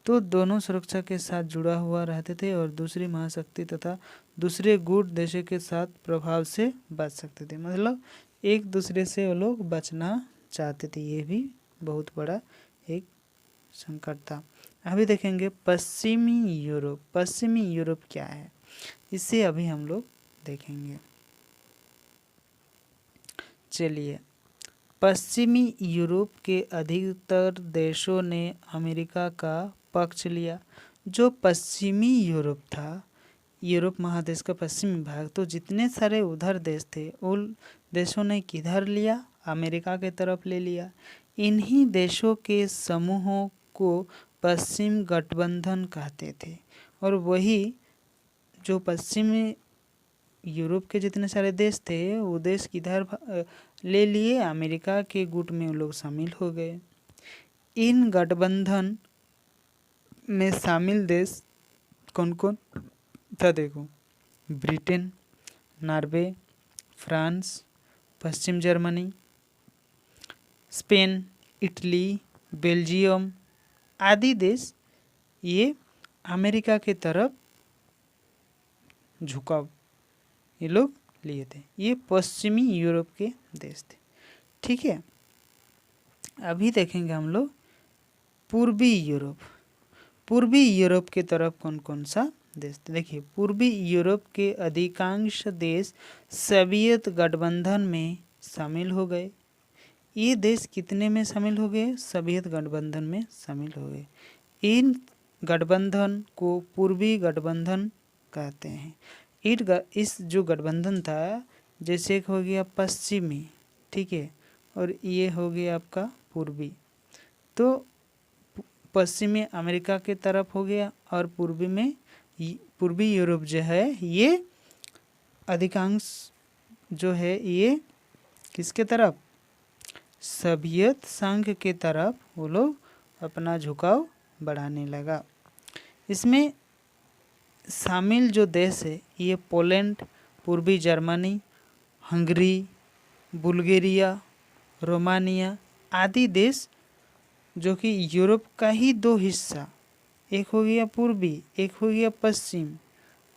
तो दोनों सुरक्षा के साथ जुड़ा हुआ रहते थे और दूसरी महाशक्ति तथा दूसरे गुट देशों के साथ प्रभाव से बच सकते थे, मतलब एक दूसरे से वो लोग बचना चाहते थे। ये भी बहुत बड़ा एक संकट था। अभी देखेंगे पश्चिमी यूरोप क्या है, इसे अभी हम लोग देखेंगे। चलिए, पश्चिमी यूरोप के अधिकतर देशों ने अमेरिका का पक्ष लिया। जो पश्चिमी यूरोप था, यूरोप महादेश का पश्चिमी भाग, तो जितने सारे उधर देश थे उन देशों ने किधर लिया, अमेरिका के तरफ ले लिया। इन्हीं देशों के समूहों को पश्चिम गठबंधन कहते थे, और वही जो पश्चिमी यूरोप के जितने सारे देश थे वो देश किधर ले लिए, अमेरिका के गुट में वो लोग शामिल हो गए। इन गठबंधन में शामिल देश कौन कौन था, देखो, ब्रिटेन, नॉर्वे, फ्रांस, पश्चिम जर्मनी, स्पेन, इटली, बेल्जियम आदि देश ये अमेरिका के तरफ झुकाव ये लोग लिए थे। ये पश्चिमी यूरोप के देश थे। ठीक है, अभी देखेंगे हम लोग पूर्वी यूरोप के तरफ कौन कौन सा देश थे। देखिए, पूर्वी यूरोप के अधिकांश देश सोवियत गठबंधन में शामिल हो गए। ये देश कितने में शामिल हो गए, सोवियत गठबंधन में शामिल हो गए। इन गठबंधन को पूर्वी गठबंधन कहते हैं। इस जो गठबंधन था जैसे एक हो गया पश्चिमी, ठीक है, और ये हो गया आपका पूर्वी। तो पश्चिमी अमेरिका के तरफ हो गया और पूर्वी में पूर्वी यूरोप जो है ये अधिकांश जो है ये किसके तरफ, सोवियत संघ के तरफ वो लोग अपना झुकाव बढ़ाने लगा। इसमें शामिल जो देश है ये पोलैंड, पूर्वी जर्मनी, हंगरी, बुल्गारिया, रोमानिया आदि देश, जो कि यूरोप का ही दो हिस्सा, एक हो गया पूर्वी, एक हो गया पश्चिम।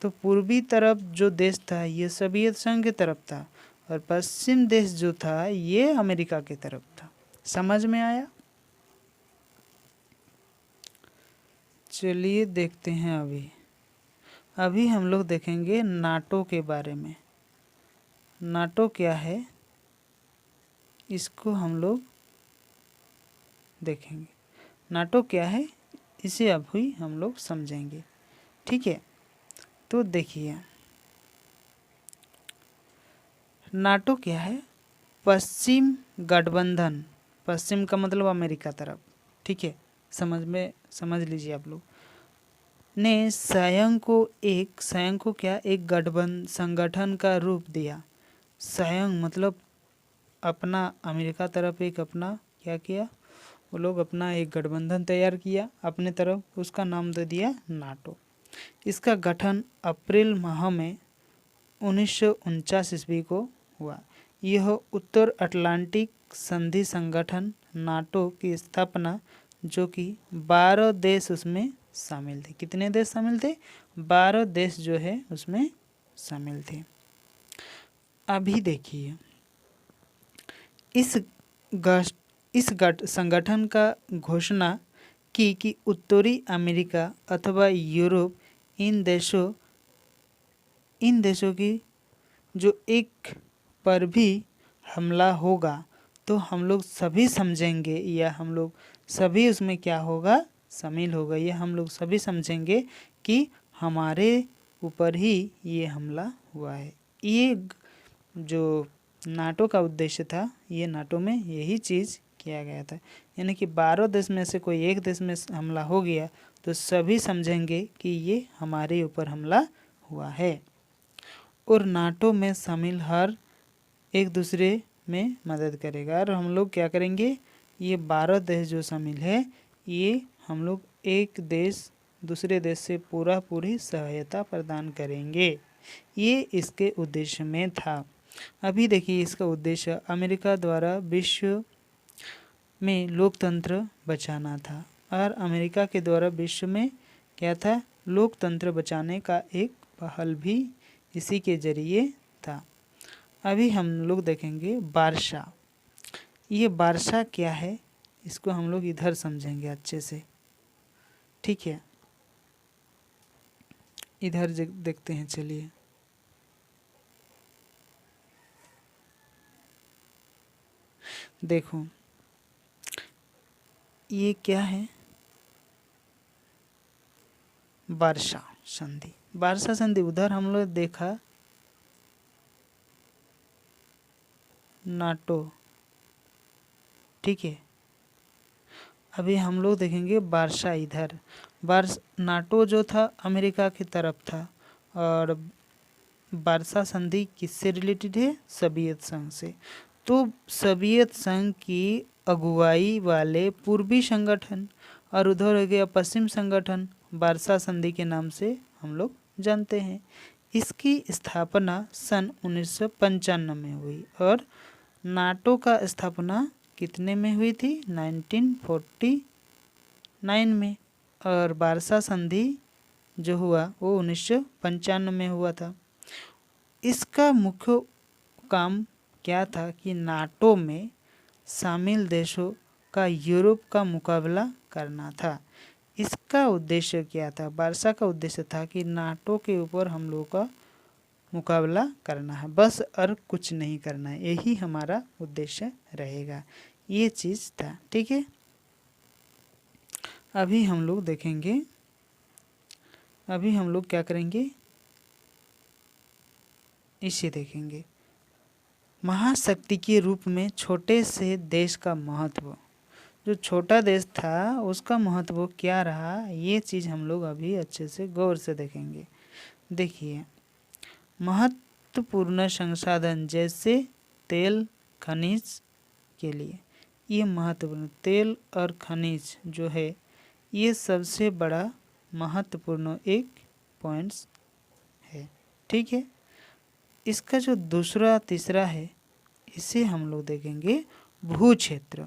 तो पूर्वी तरफ जो देश था ये सोवियत संघ की तरफ था और पश्चिम देश जो था ये अमेरिका की तरफ था। समझ में आया? चलिए देखते हैं अभी हम लोग देखेंगे नाटो के बारे में। नाटो क्या है इसको हम लोग देखेंगे। नाटो क्या है इसे अभी हम लोग समझेंगे, ठीक है। तो देखिए नाटो क्या है, पश्चिम गठबंधन, पश्चिम का मतलब अमेरिका तरफ, ठीक है, समझ लीजिए आप लोग, ने संघ को क्या एक गठबंधन संगठन का रूप दिया। संघ मतलब अपना अमेरिका तरफ एक अपना क्या किया, वो लोग अपना एक गठबंधन तैयार किया अपने तरफ, उसका नाम दे दिया नाटो। इसका गठन अप्रैल माह में 1949 ईस्वी को हुआ। यह उत्तर अटलांटिक संधि संगठन नाटो की स्थापना, जो कि 12 देश उसमें शामिल थे। कितने देश शामिल थे? 12 देश जो है उसमें शामिल थे। अभी देखिए इस संगठन का घोषणा की कि उत्तरी अमेरिका अथवा यूरोप इन देशों की जो एक पर भी हमला होगा तो हम लोग सभी समझेंगे या हम लोग सभी उसमें क्या होगा, शामिल होगा। ये हम लोग सभी समझेंगे कि हमारे ऊपर ही ये हमला हुआ है। ये जो नाटो का उद्देश्य था, ये नाटो में यही चीज़ किया गया था, यानी कि 12 देश में से कोई एक देश में हमला हो गया तो सभी समझेंगे कि ये हमारे ऊपर हमला हुआ है। और नाटो में शामिल हर एक दूसरे में मदद करेगा और हम लोग क्या करेंगे, ये 12 देश जो शामिल है ये हम लोग एक देश दूसरे देश से पूरी सहायता प्रदान करेंगे। ये इसके उद्देश्य में था। अभी देखिए इसका उद्देश्य अमेरिका द्वारा विश्व में लोकतंत्र बचाना था और अमेरिका के द्वारा विश्व में क्या था, लोकतंत्र बचाने का एक पहल भी इसी के जरिए था। अभी हम लोग देखेंगे वार्सा। ये वार्सा क्या है इसको हम लोग इधर समझेंगे अच्छे से, ठीक है। इधर देखते हैं, चलिए देखो ये क्या है, वार्सा संधि। वार्सा संधि उधर हम लोग देखा नाटो, ठीक है। अभी हम लोग देखेंगे वार्सा। इधर नाटो जो था अमेरिका की तरफ था और वार्सा संधि किससे रिलेटेड है, सोवियत संघ से। तो सोवियत संघ की अगुवाई वाले पूर्वी संगठन और उधर हो गया पश्चिम संगठन, वार्सा संधि के नाम से हम लोग जानते हैं। इसकी स्थापना सन 1995 में हुई और नाटो का स्थापना कितने में हुई थी, 1949 में। और वार्सा संधि जो हुआ वो 1995 में हुआ था। इसका मुख्य काम क्या था कि नाटो में शामिल देशों का यूरोप का मुकाबला करना था। इसका उद्देश्य क्या था, वार्सा का उद्देश्य था कि नाटो के ऊपर हम लोगों का मुकाबला करना है, बस और कुछ नहीं करना है, यही हमारा उद्देश्य रहेगा। ये चीज़ था, ठीक है। अभी हम लोग देखेंगे, अभी हम लोग क्या करेंगे इसे देखेंगे। महाशक्ति के रूप में छोटे से देश का महत्व, जो छोटा देश था उसका महत्व क्या रहा, ये चीज़ हम लोग अभी अच्छे से गौर से देखेंगे। देखिए, महत्वपूर्ण संसाधन जैसे तेल खनिज के लिए, ये महत्वपूर्ण तेल और खनिज जो है ये सबसे बड़ा महत्वपूर्ण एक पॉइंट्स है। ठीक है, इसका जो दूसरा तीसरा है इसे हम लोग देखेंगे भू क्षेत्र।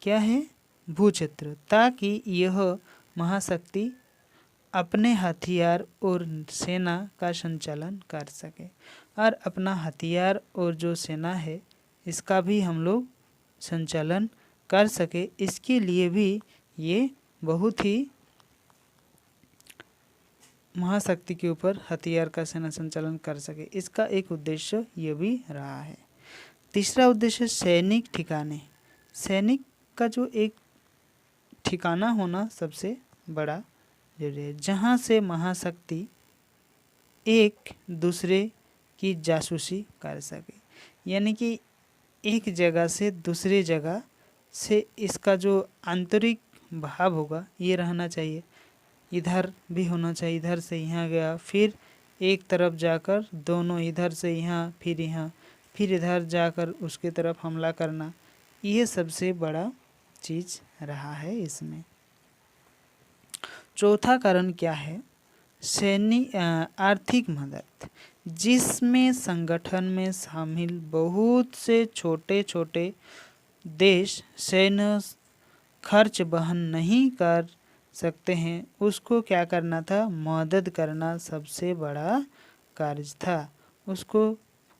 क्या है? भू क्षेत्र, ताकि यह महाशक्ति अपने हथियार और सेना का संचालन कर सके, और अपना हथियार और जो सेना है इसका भी हम लोग संचालन कर सके, इसके लिए भी ये बहुत ही महाशक्ति के ऊपर हथियार का सेना संचालन कर सके, इसका एक उद्देश्य ये भी रहा है। तीसरा उद्देश्य सैनिक ठिकाने। सैनिक का जो एक ठिकाना होना सबसे बड़ा जरूरी है, जहाँ से महाशक्ति एक दूसरे की जासूसी कर सके, यानी कि एक जगह से दूसरे जगह से इसका जो आंतरिक भाव होगा ये रहना चाहिए। इधर भी होना चाहिए, इधर से यहाँ गया, फिर एक तरफ जाकर दोनों, इधर से यहाँ फिर यहाँ, फिर इधर जाकर उसके तरफ हमला करना, ये सबसे बड़ा चीज़ रहा है इसमें। चौथा कारण क्या है? आर्थिक मदद, जिसमें संगठन में शामिल बहुत से छोटे छोटे देश सैन्य खर्च वहन नहीं कर सकते हैं, उसको क्या करना था? मदद करना सबसे बड़ा कार्य था। उसको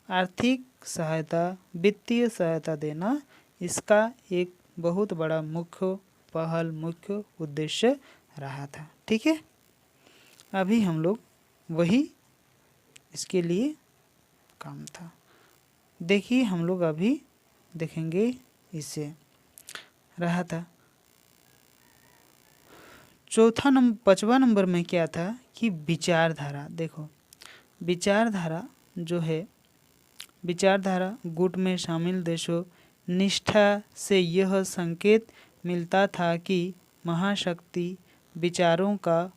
आर्थिक सहायता, वित्तीय सहायता देना इसका एक बहुत बड़ा मुख्य पहल, मुख्य उद्देश्य रहा था। ठीक है, अभी हम लोग वही इसके लिए काम था। देखिए, हम लोग अभी देखेंगे इसे रहा था। पांचवा नंबर में क्या था कि विचारधारा। देखो, विचारधारा जो है, विचारधारा गुट में शामिल देशों निष्ठा से यह संकेत मिलता था कि महाशक्ति विचारों का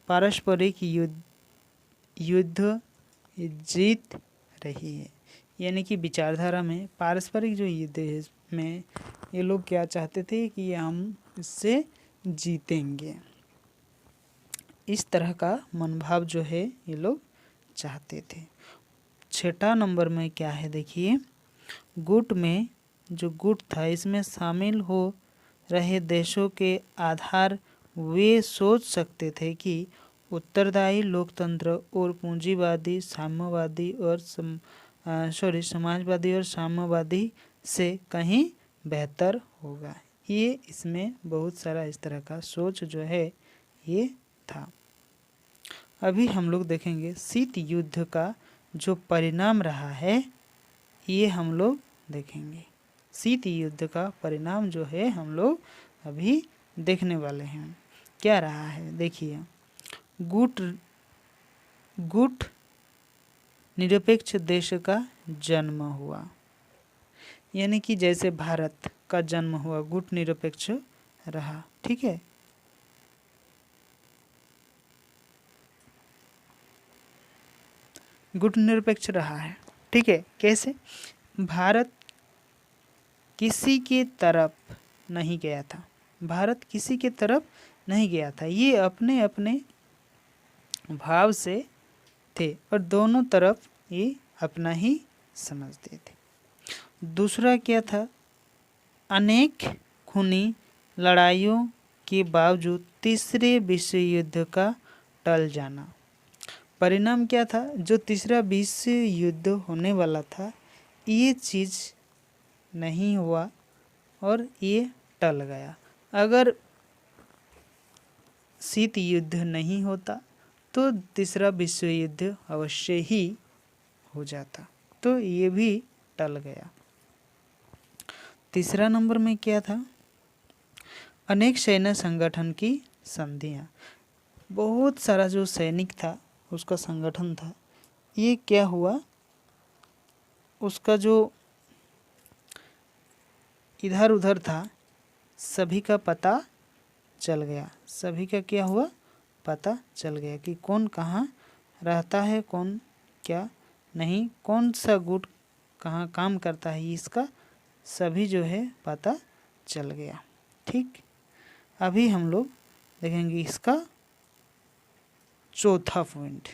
पारस्परिक युद्ध जीत रही है, यानी कि विचारधारा में पारस्परिक जो युद्ध है में ये लोग क्या चाहते थे कि हम इससे जीतेंगे, इस तरह का मनोभाव जो है ये लोग चाहते थे। छठा नंबर में क्या है? देखिए, गुट में जो गुट था इसमें शामिल हो रहे देशों के आधार वे सोच सकते थे कि उत्तरदायी लोकतंत्र और पूंजीवादी साम्यवादी और समाजवादी और साम्यवादी से कहीं बेहतर होगा। ये इसमें बहुत सारा इस तरह का सोच जो है ये था। अभी हम लोग देखेंगे शीत युद्ध का जो परिणाम रहा है ये हम लोग देखेंगे। शीत युद्ध का परिणाम जो है हम लोग अभी देखने वाले हैं। क्या रहा है? देखिए, गुट निरपेक्ष देश का जन्म हुआ, यानी कि जैसे भारत का जन्म हुआ गुट निरपेक्ष रहा। ठीक है, गुट निरपेक्ष रहा है। ठीक है, कैसे? भारत किसी के तरफ नहीं गया था, भारत किसी के तरफ नहीं गया था, ये अपने अपने भाव से थे और दोनों तरफ ये अपना ही समझते थे। दूसरा क्या था? अनेक खूनी लड़ाइयों के बावजूद तीसरे विश्व युद्ध का टल जाना। परिणाम क्या था? जो तीसरा विश्व युद्ध होने वाला था ये चीज़ नहीं हुआ और ये टल गया। अगर शीत युद्ध नहीं होता तो तीसरा विश्व युद्ध अवश्य ही हो जाता, तो ये भी टल गया। तीसरा नंबर में क्या था? अनेक सैन्य संगठन की संधियाँ। बहुत सारा जो सैनिक था उसका संगठन था, ये क्या हुआ? उसका जो इधर उधर था सभी का पता चल गया। सभी का क्या हुआ, पता चल गया कि कौन कहाँ रहता है, कौन क्या नहीं, कौन सा गुट कहाँ काम करता है, इसका सभी जो है पता चल गया। ठीक, अभी हम लोग देखेंगे इसका चौथा पॉइंट,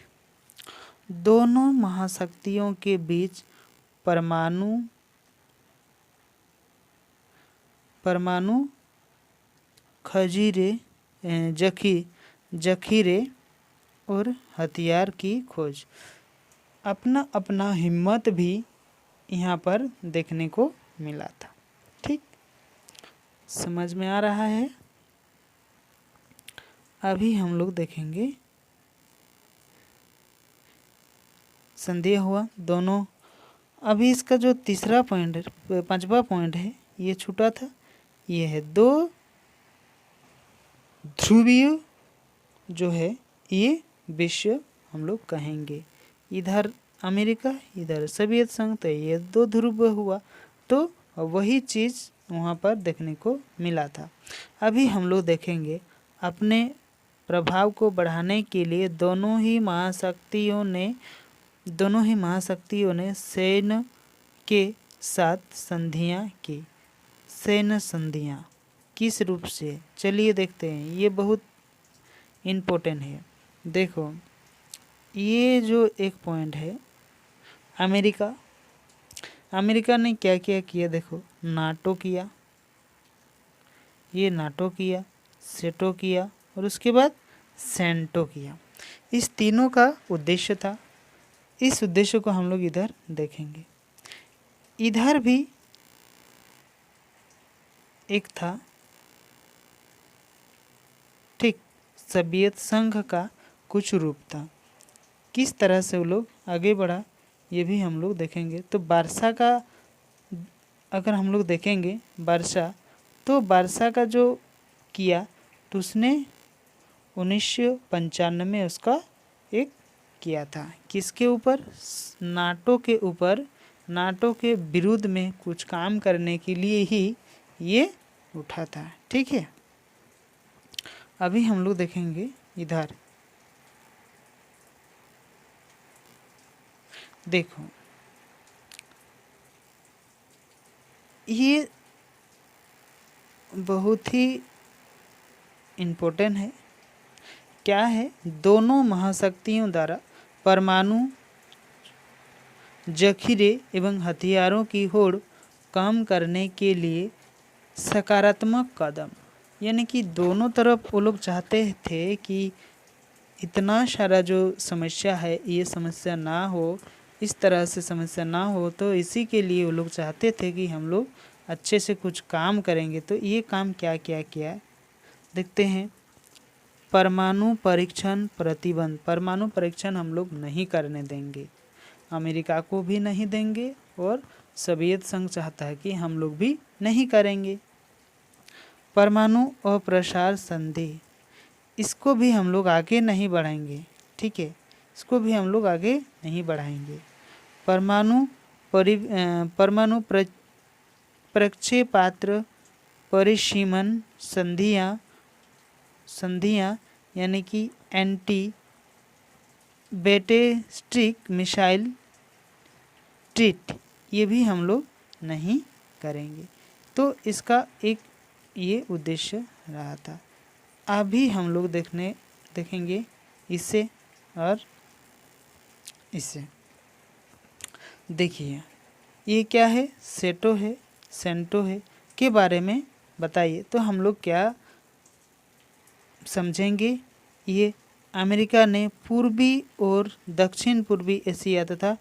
दोनों महाशक्तियों के बीच परमाणु जखीरे और हथियार की खोज। अपना अपना हिम्मत भी यहाँ पर देखने को मिला था। ठीक, समझ में आ रहा है। अभी हम लोग देखेंगे संदेह हुआ दोनों। अभी इसका जो तीसरा पॉइंट है, पांचवा पॉइंट है, ये छूटा था। ये है दो ध्रुवीय जो है ये विश्व हम लोग कहेंगे। इधर अमेरिका, इधर सोवियत संघ, तो ये दो ध्रुव हुआ। तो वही चीज़ वहाँ पर देखने को मिला था। अभी हम लोग देखेंगे अपने प्रभाव को बढ़ाने के लिए दोनों ही महाशक्तियों ने सैन्य के साथ संधियाँ की। सैन्य संधियाँ किस रूप से, चलिए देखते हैं। ये बहुत इम्पोर्टेंट है। देखो ये जो एक पॉइंट है, अमेरिका ने क्या क्या किया, देखो नाटो किया, ये नाटो किया, सेटो किया और उसके बाद सेंटो किया। इस तीनों का उद्देश्य था। इस उद्देश्य को हम लोग इधर देखेंगे। इधर भी एक था, ठीक, सोवियत संघ का कुछ रूप था। किस तरह से वो लोग आगे बढ़ा ये भी हम लोग देखेंगे। तो बारसा का अगर हम लोग देखेंगे, बारसा का जो किया तो उसने 1995 में उसका एक किया था। किसके ऊपर, नाटो के ऊपर। नाटो के विरुद्ध में कुछ काम करने के लिए ही ये उठा था। ठीक है, अभी हम लोग देखेंगे इधर। देखो ये बहुत ही इम्पोर्टेंट है। क्या है, दोनों महाशक्तियों द्वारा परमाणु जखीरे एवं हथियारों की होड़ कम करने के लिए सकारात्मक कदम, यानी कि दोनों तरफ वो लोग चाहते थे कि इतना सारा जो समस्या है ये समस्या ना हो, इस तरह से समस्या ना हो। तो इसी के लिए वो लोग चाहते थे कि हम लोग अच्छे से कुछ काम करेंगे। तो ये काम क्या क्या किया देखते हैं। परमाणु परीक्षण प्रतिबंध, परमाणु परीक्षण हम लोग नहीं करने देंगे, अमेरिका को भी नहीं देंगे और सोवियत संघ चाहता है कि हम लोग भी नहीं करेंगे। परमाणु अप्रसार संधि, इसको भी हम लोग आगे नहीं बढ़ाएंगे। ठीक है, इसको भी हम लोग आगे नहीं बढ़ाएंगे। परमाणु प्रक्षेपास्त्र परिसीमन संधियाँ यानी कि एंटी बैलिस्टिक मिसाइल ट्रीट, ये भी हम लोग नहीं करेंगे। तो इसका एक ये उद्देश्य रहा था। अभी हम लोग देखेंगे इससे और इससे। देखिए ये क्या है, सेटो है, सेंटो है के बारे में बताइए। तो हम लोग क्या समझेंगे, ये अमेरिका ने पूर्वी और दक्षिण पूर्वी एशिया तथा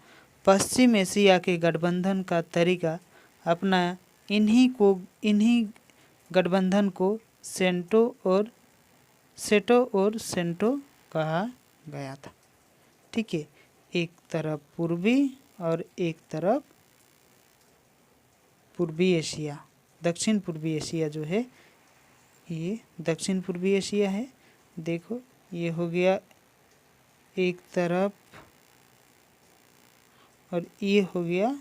पश्चिम एशिया के गठबंधन का तरीका अपनाया। इन्हीं गठबंधन को सेटो और सेंटो कहा गया था। ठीक है, एक तरफ पूर्वी और एक तरफ पूर्वी एशिया, दक्षिण पूर्वी एशिया जो है ये दक्षिण पूर्वी एशिया है। देखो ये हो गया एक तरफ और ये हो गया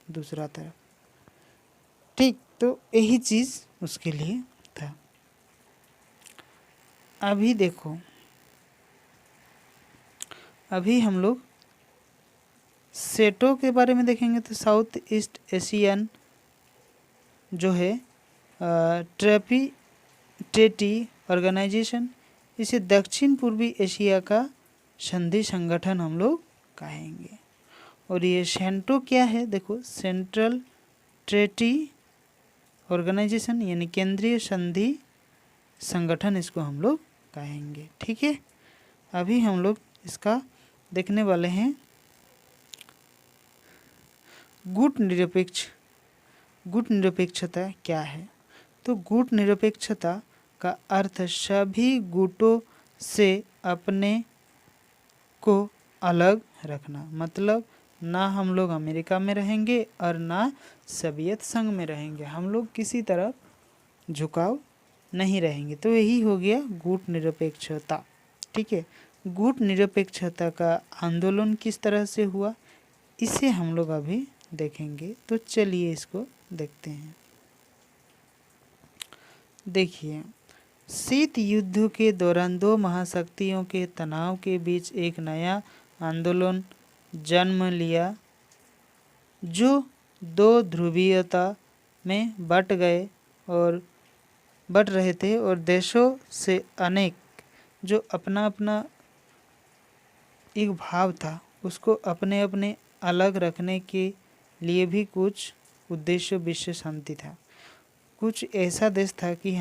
दूसरा तरफ। ठीक, तो यही चीज़ उसके लिए था। अभी देखो, अभी हम लोग सेटों के बारे में देखेंगे। तो साउथ ईस्ट एशियन जो है ट्रेटी ऑर्गेनाइजेशन, इसे दक्षिण पूर्वी एशिया का संधि संगठन हम लोग कहेंगे। और ये सेंटो क्या है, देखो सेंट्रल ट्रेटी ऑर्गेनाइजेशन यानी केंद्रीय संधि संगठन इसको हम लोग कहेंगे। ठीक है, अभी हम लोग इसका देखने वाले हैं गुट निरपेक्षता क्या है। तो गुट निरपेक्षता का अर्थ सभी गुटों से अपने को अलग रखना, मतलब ना हम लोग अमेरिका में रहेंगे और ना सोवियत संघ में रहेंगे, हम लोग किसी तरफ झुकाव नहीं रहेंगे। तो यही हो गया गुट निरपेक्षता। ठीक है, गुट निरपेक्षता का आंदोलन किस तरह से हुआ इसे हम लोग अभी देखेंगे। तो चलिए इसको देखते हैं। देखिए, शीत युद्ध के दौरान दो महाशक्तियों के तनाव के बीच एक नया आंदोलन जन्म लिया, जो दो ध्रुवीयता में बट रहे थे और देशों से अनेक जो अपना अपना एक भाव था उसको अपने अपने अलग रखने के लिए भी कुछ उद्देश्य विश्व शांति था। कुछ ऐसा देश था कि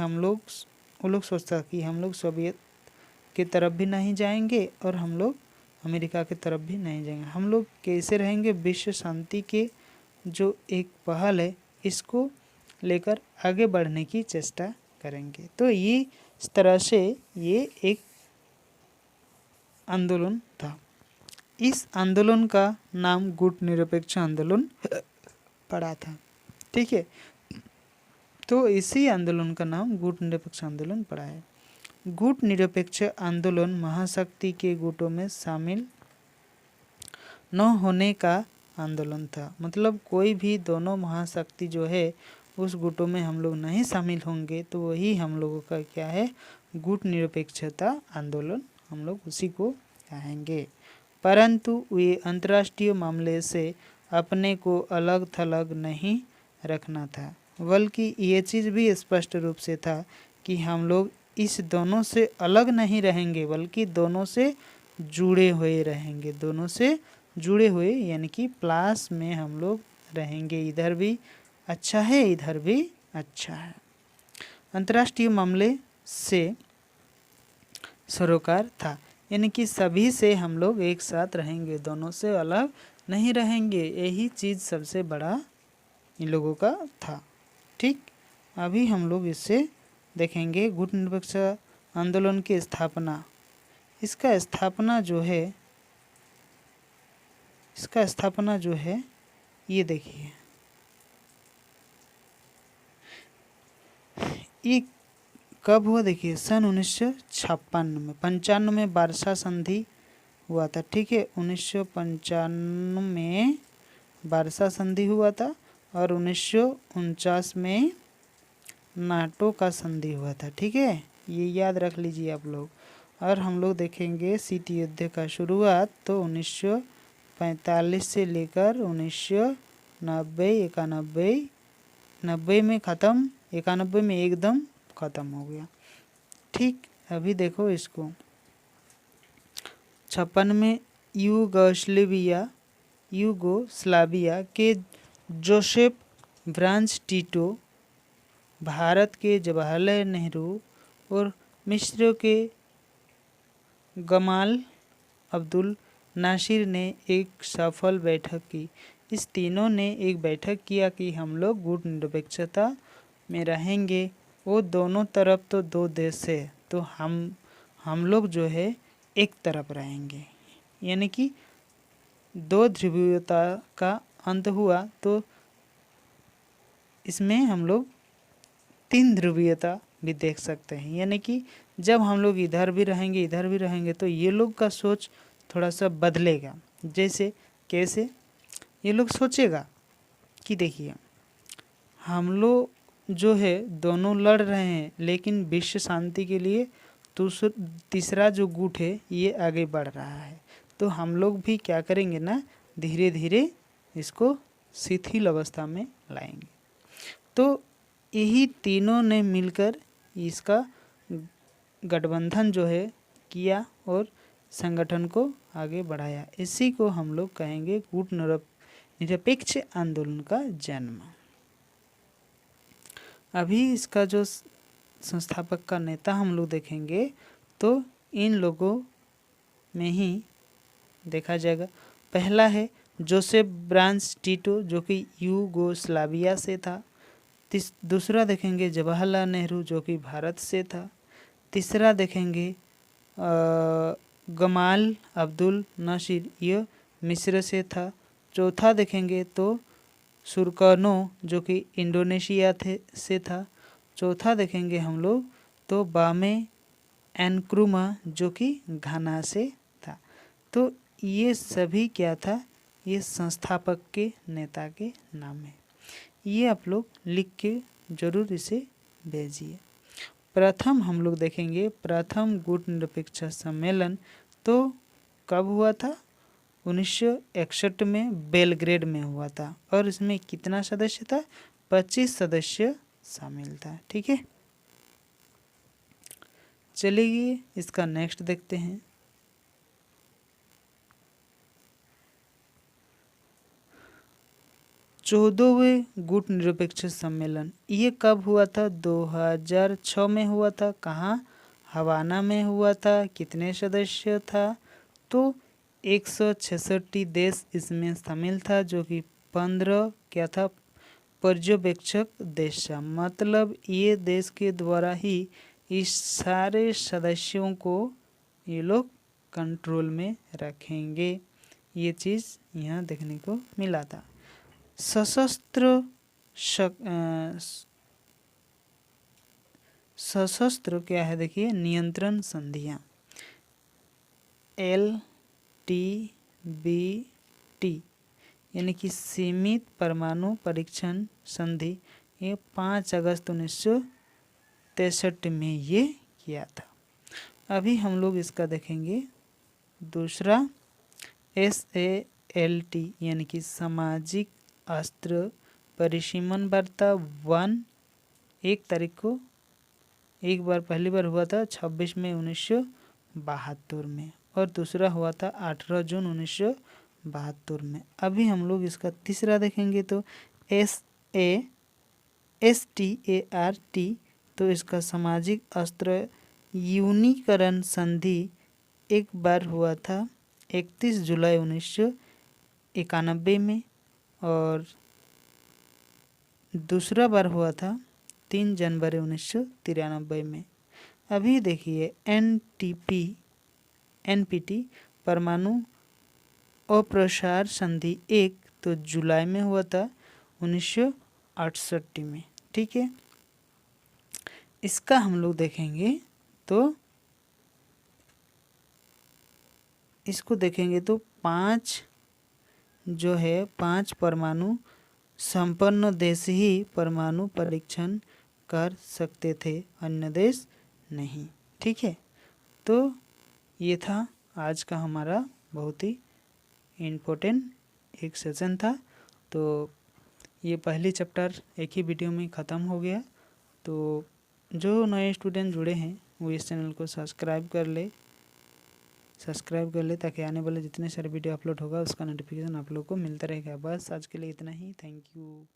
वो लोग सोचता कि हम लोग सोवियत की तरफ भी नहीं जाएंगे और हम लोग अमेरिका की तरफ भी नहीं जाएंगे, हम लोग कैसे रहेंगे, विश्व शांति के जो एक पहल है इसको लेकर आगे बढ़ने की चेष्टा करेंगे। तो ये इस तरह से ये एक आंदोलन था। इस आंदोलन का नाम गुट निरपेक्ष आंदोलन पड़ा था। ठीक है, तो इसी आंदोलन का नाम गुट निरपेक्ष आंदोलन पड़ा है। गुट निरपेक्ष आंदोलन महाशक्ति के गुटों में शामिल न होने का आंदोलन था, मतलब कोई भी दोनों महाशक्ति जो है उस गुटों में हम लोग नहीं शामिल होंगे, तो वही हम लोगों का क्या है, गुट निरपेक्षता आंदोलन, हम लोग उसी को कहेंगे। परंतु वे अंतर्राष्ट्रीय मामले से अपने को अलग थलग नहीं रखना था, बल्कि ये चीज़ भी स्पष्ट रूप से था कि हम लोग इस दोनों से अलग नहीं रहेंगे, बल्कि दोनों से जुड़े हुए रहेंगे, दोनों से जुड़े हुए यानी कि प्लस में हम लोग रहेंगे, इधर भी अच्छा है इधर भी अच्छा है। अंतर्राष्ट्रीय मामले से सरोकार था, यानी कि सभी से हम लोग एक साथ रहेंगे, दोनों से अलग नहीं रहेंगे, यही चीज़ सबसे बड़ा इन लोगों का था। ठीक, अभी हम लोग इससे देखेंगे गुट निरपेक्ष आंदोलन की स्थापना। इसका स्थापना जो है ये देखिए, ये कब हुआ, देखिए सन 1956 में 95 में वार्सा संधि हुआ था। ठीक है, 1995 में वार्सा संधि हुआ था और 1949 में नाटो का संधि हुआ था। ठीक है, ये याद रख लीजिए आप लोग। और हम लोग देखेंगे शीत युद्ध का शुरुआत तो 1945 से लेकर 1990 91 में ख़त्म, 91 में एकदम ख़त्म हो गया। ठीक, अभी देखो इसको 56 में यूगोस्लाविया के जोसेफ ब्रांच टीटो, भारत के जवाहरलाल नेहरू और मिस्र के गमाल अब्दुल नासिर ने एक सफल बैठक की। इस तीनों ने एक बैठक किया कि हम लोग गुट निरपेक्षता में रहेंगे। वो दोनों तरफ तो दो देश है, तो हम लोग जो है एक तरफ रहेंगे, यानी कि दो ध्रुवीयता का अंत हुआ तो इसमें हम लोग तीन ध्रुवीयता भी देख सकते हैं, यानी कि जब हम लोग इधर भी रहेंगे तो ये लोग का सोच थोड़ा सा बदलेगा। जैसे कैसे ये लोग सोचेगा कि देखिए हम लोग जो है दोनों लड़ रहे हैं, लेकिन विश्व शांति के लिए तीसरा जो गुट है ये आगे बढ़ रहा है। तो हम लोग भी क्या करेंगे ना, धीरे धीरे इसको शिथिल अवस्था में लाएंगे। तो यही तीनों ने मिलकर इसका गठबंधन जो है किया और संगठन को आगे बढ़ाया। इसी को हम लोग कहेंगे गुट निरपेक्ष आंदोलन का जन्म। अभी इसका जो संस्थापक का नेता हम लोग देखेंगे तो इन लोगों में ही देखा जाएगा। पहला है जोसेफ ब्रांच टीटो जो कि यूगोस्लाविया से था। दूसरा देखेंगे जवाहरलाल नेहरू जो कि भारत से था। तीसरा देखेंगे गमाल अब्दुल नासिर, यह मिस्र से था। चौथा देखेंगे तो सुरकर्नो जो कि इंडोनेशिया से था। चौथा देखेंगे हम लोग तो बामे एनक्रुमा जो कि घाना से था। तो ये सभी क्या था, ये संस्थापक के नेता के नाम है। ये आप लोग लिख के जरूर इसे भेजिए। प्रथम हम लोग देखेंगे प्रथम गुट निरपेक्ष सम्मेलन तो कब हुआ था, 1961 में बेलग्रेड में हुआ था। और इसमें कितना सदस्य था, 25 सदस्य शामिल था। ठीक है, चलिए इसका नेक्स्ट देखते हैं। चौदहवें गुट निरपेक्ष सम्मेलन ये कब हुआ था, 2006 में हुआ था। कहाँ, हवाना में हुआ था। कितने सदस्य था, तो 166 देश इसमें शामिल था, जो कि 15 क्या था, पर्यवेक्षक देश था। मतलब ये देश के द्वारा ही इस सारे सदस्यों को ये लोग कंट्रोल में रखेंगे। ये चीज़ यहाँ देखने को मिला था। सशस्त्र क्या है, देखिए नियंत्रण संधियाँ LTBT यानी कि सीमित परमाणु परीक्षण संधि, ये 5 अगस्त 1963 में ये किया था। अभी हम लोग इसका देखेंगे दूसरा SALT यानी कि सामाजिक अस्त्र परिसीमन वार्ता 1 तारीख को एक बार पहली बार हुआ था 26 मई 1972 में, और दूसरा हुआ था 18 जून 1972 में। अभी हम लोग इसका तीसरा देखेंगे तो SASTART, तो इसका सामाजिक अस्त्र यूनीकरण संधि एक बार हुआ था 31 जुलाई 1991 में, और दूसरा बार हुआ था 3 जनवरी 1993 में। अभी देखिए NPT परमाणु अप्रसार संधि 1 तो जुलाई में हुआ था 1968 में। ठीक है, इसका हम लोग देखेंगे तो इसको देखेंगे तो 5 जो है 5 परमाणु संपन्न देश ही परमाणु परीक्षण कर सकते थे, अन्य देश नहीं। ठीक है, तो ये था आज का हमारा बहुत ही इम्पोर्टेंट एक सेशन था। तो ये पहली चैप्टर एक ही वीडियो में ख़त्म हो गया। तो जो नए स्टूडेंट जुड़े हैं वो इस चैनल को सब्सक्राइब कर ले ताकि आने वाले जितने सारे वीडियो अपलोड होगा उसका नोटिफिकेशन आप लोग को मिलता रहेगा। बस आज के लिए इतना ही। Thank you.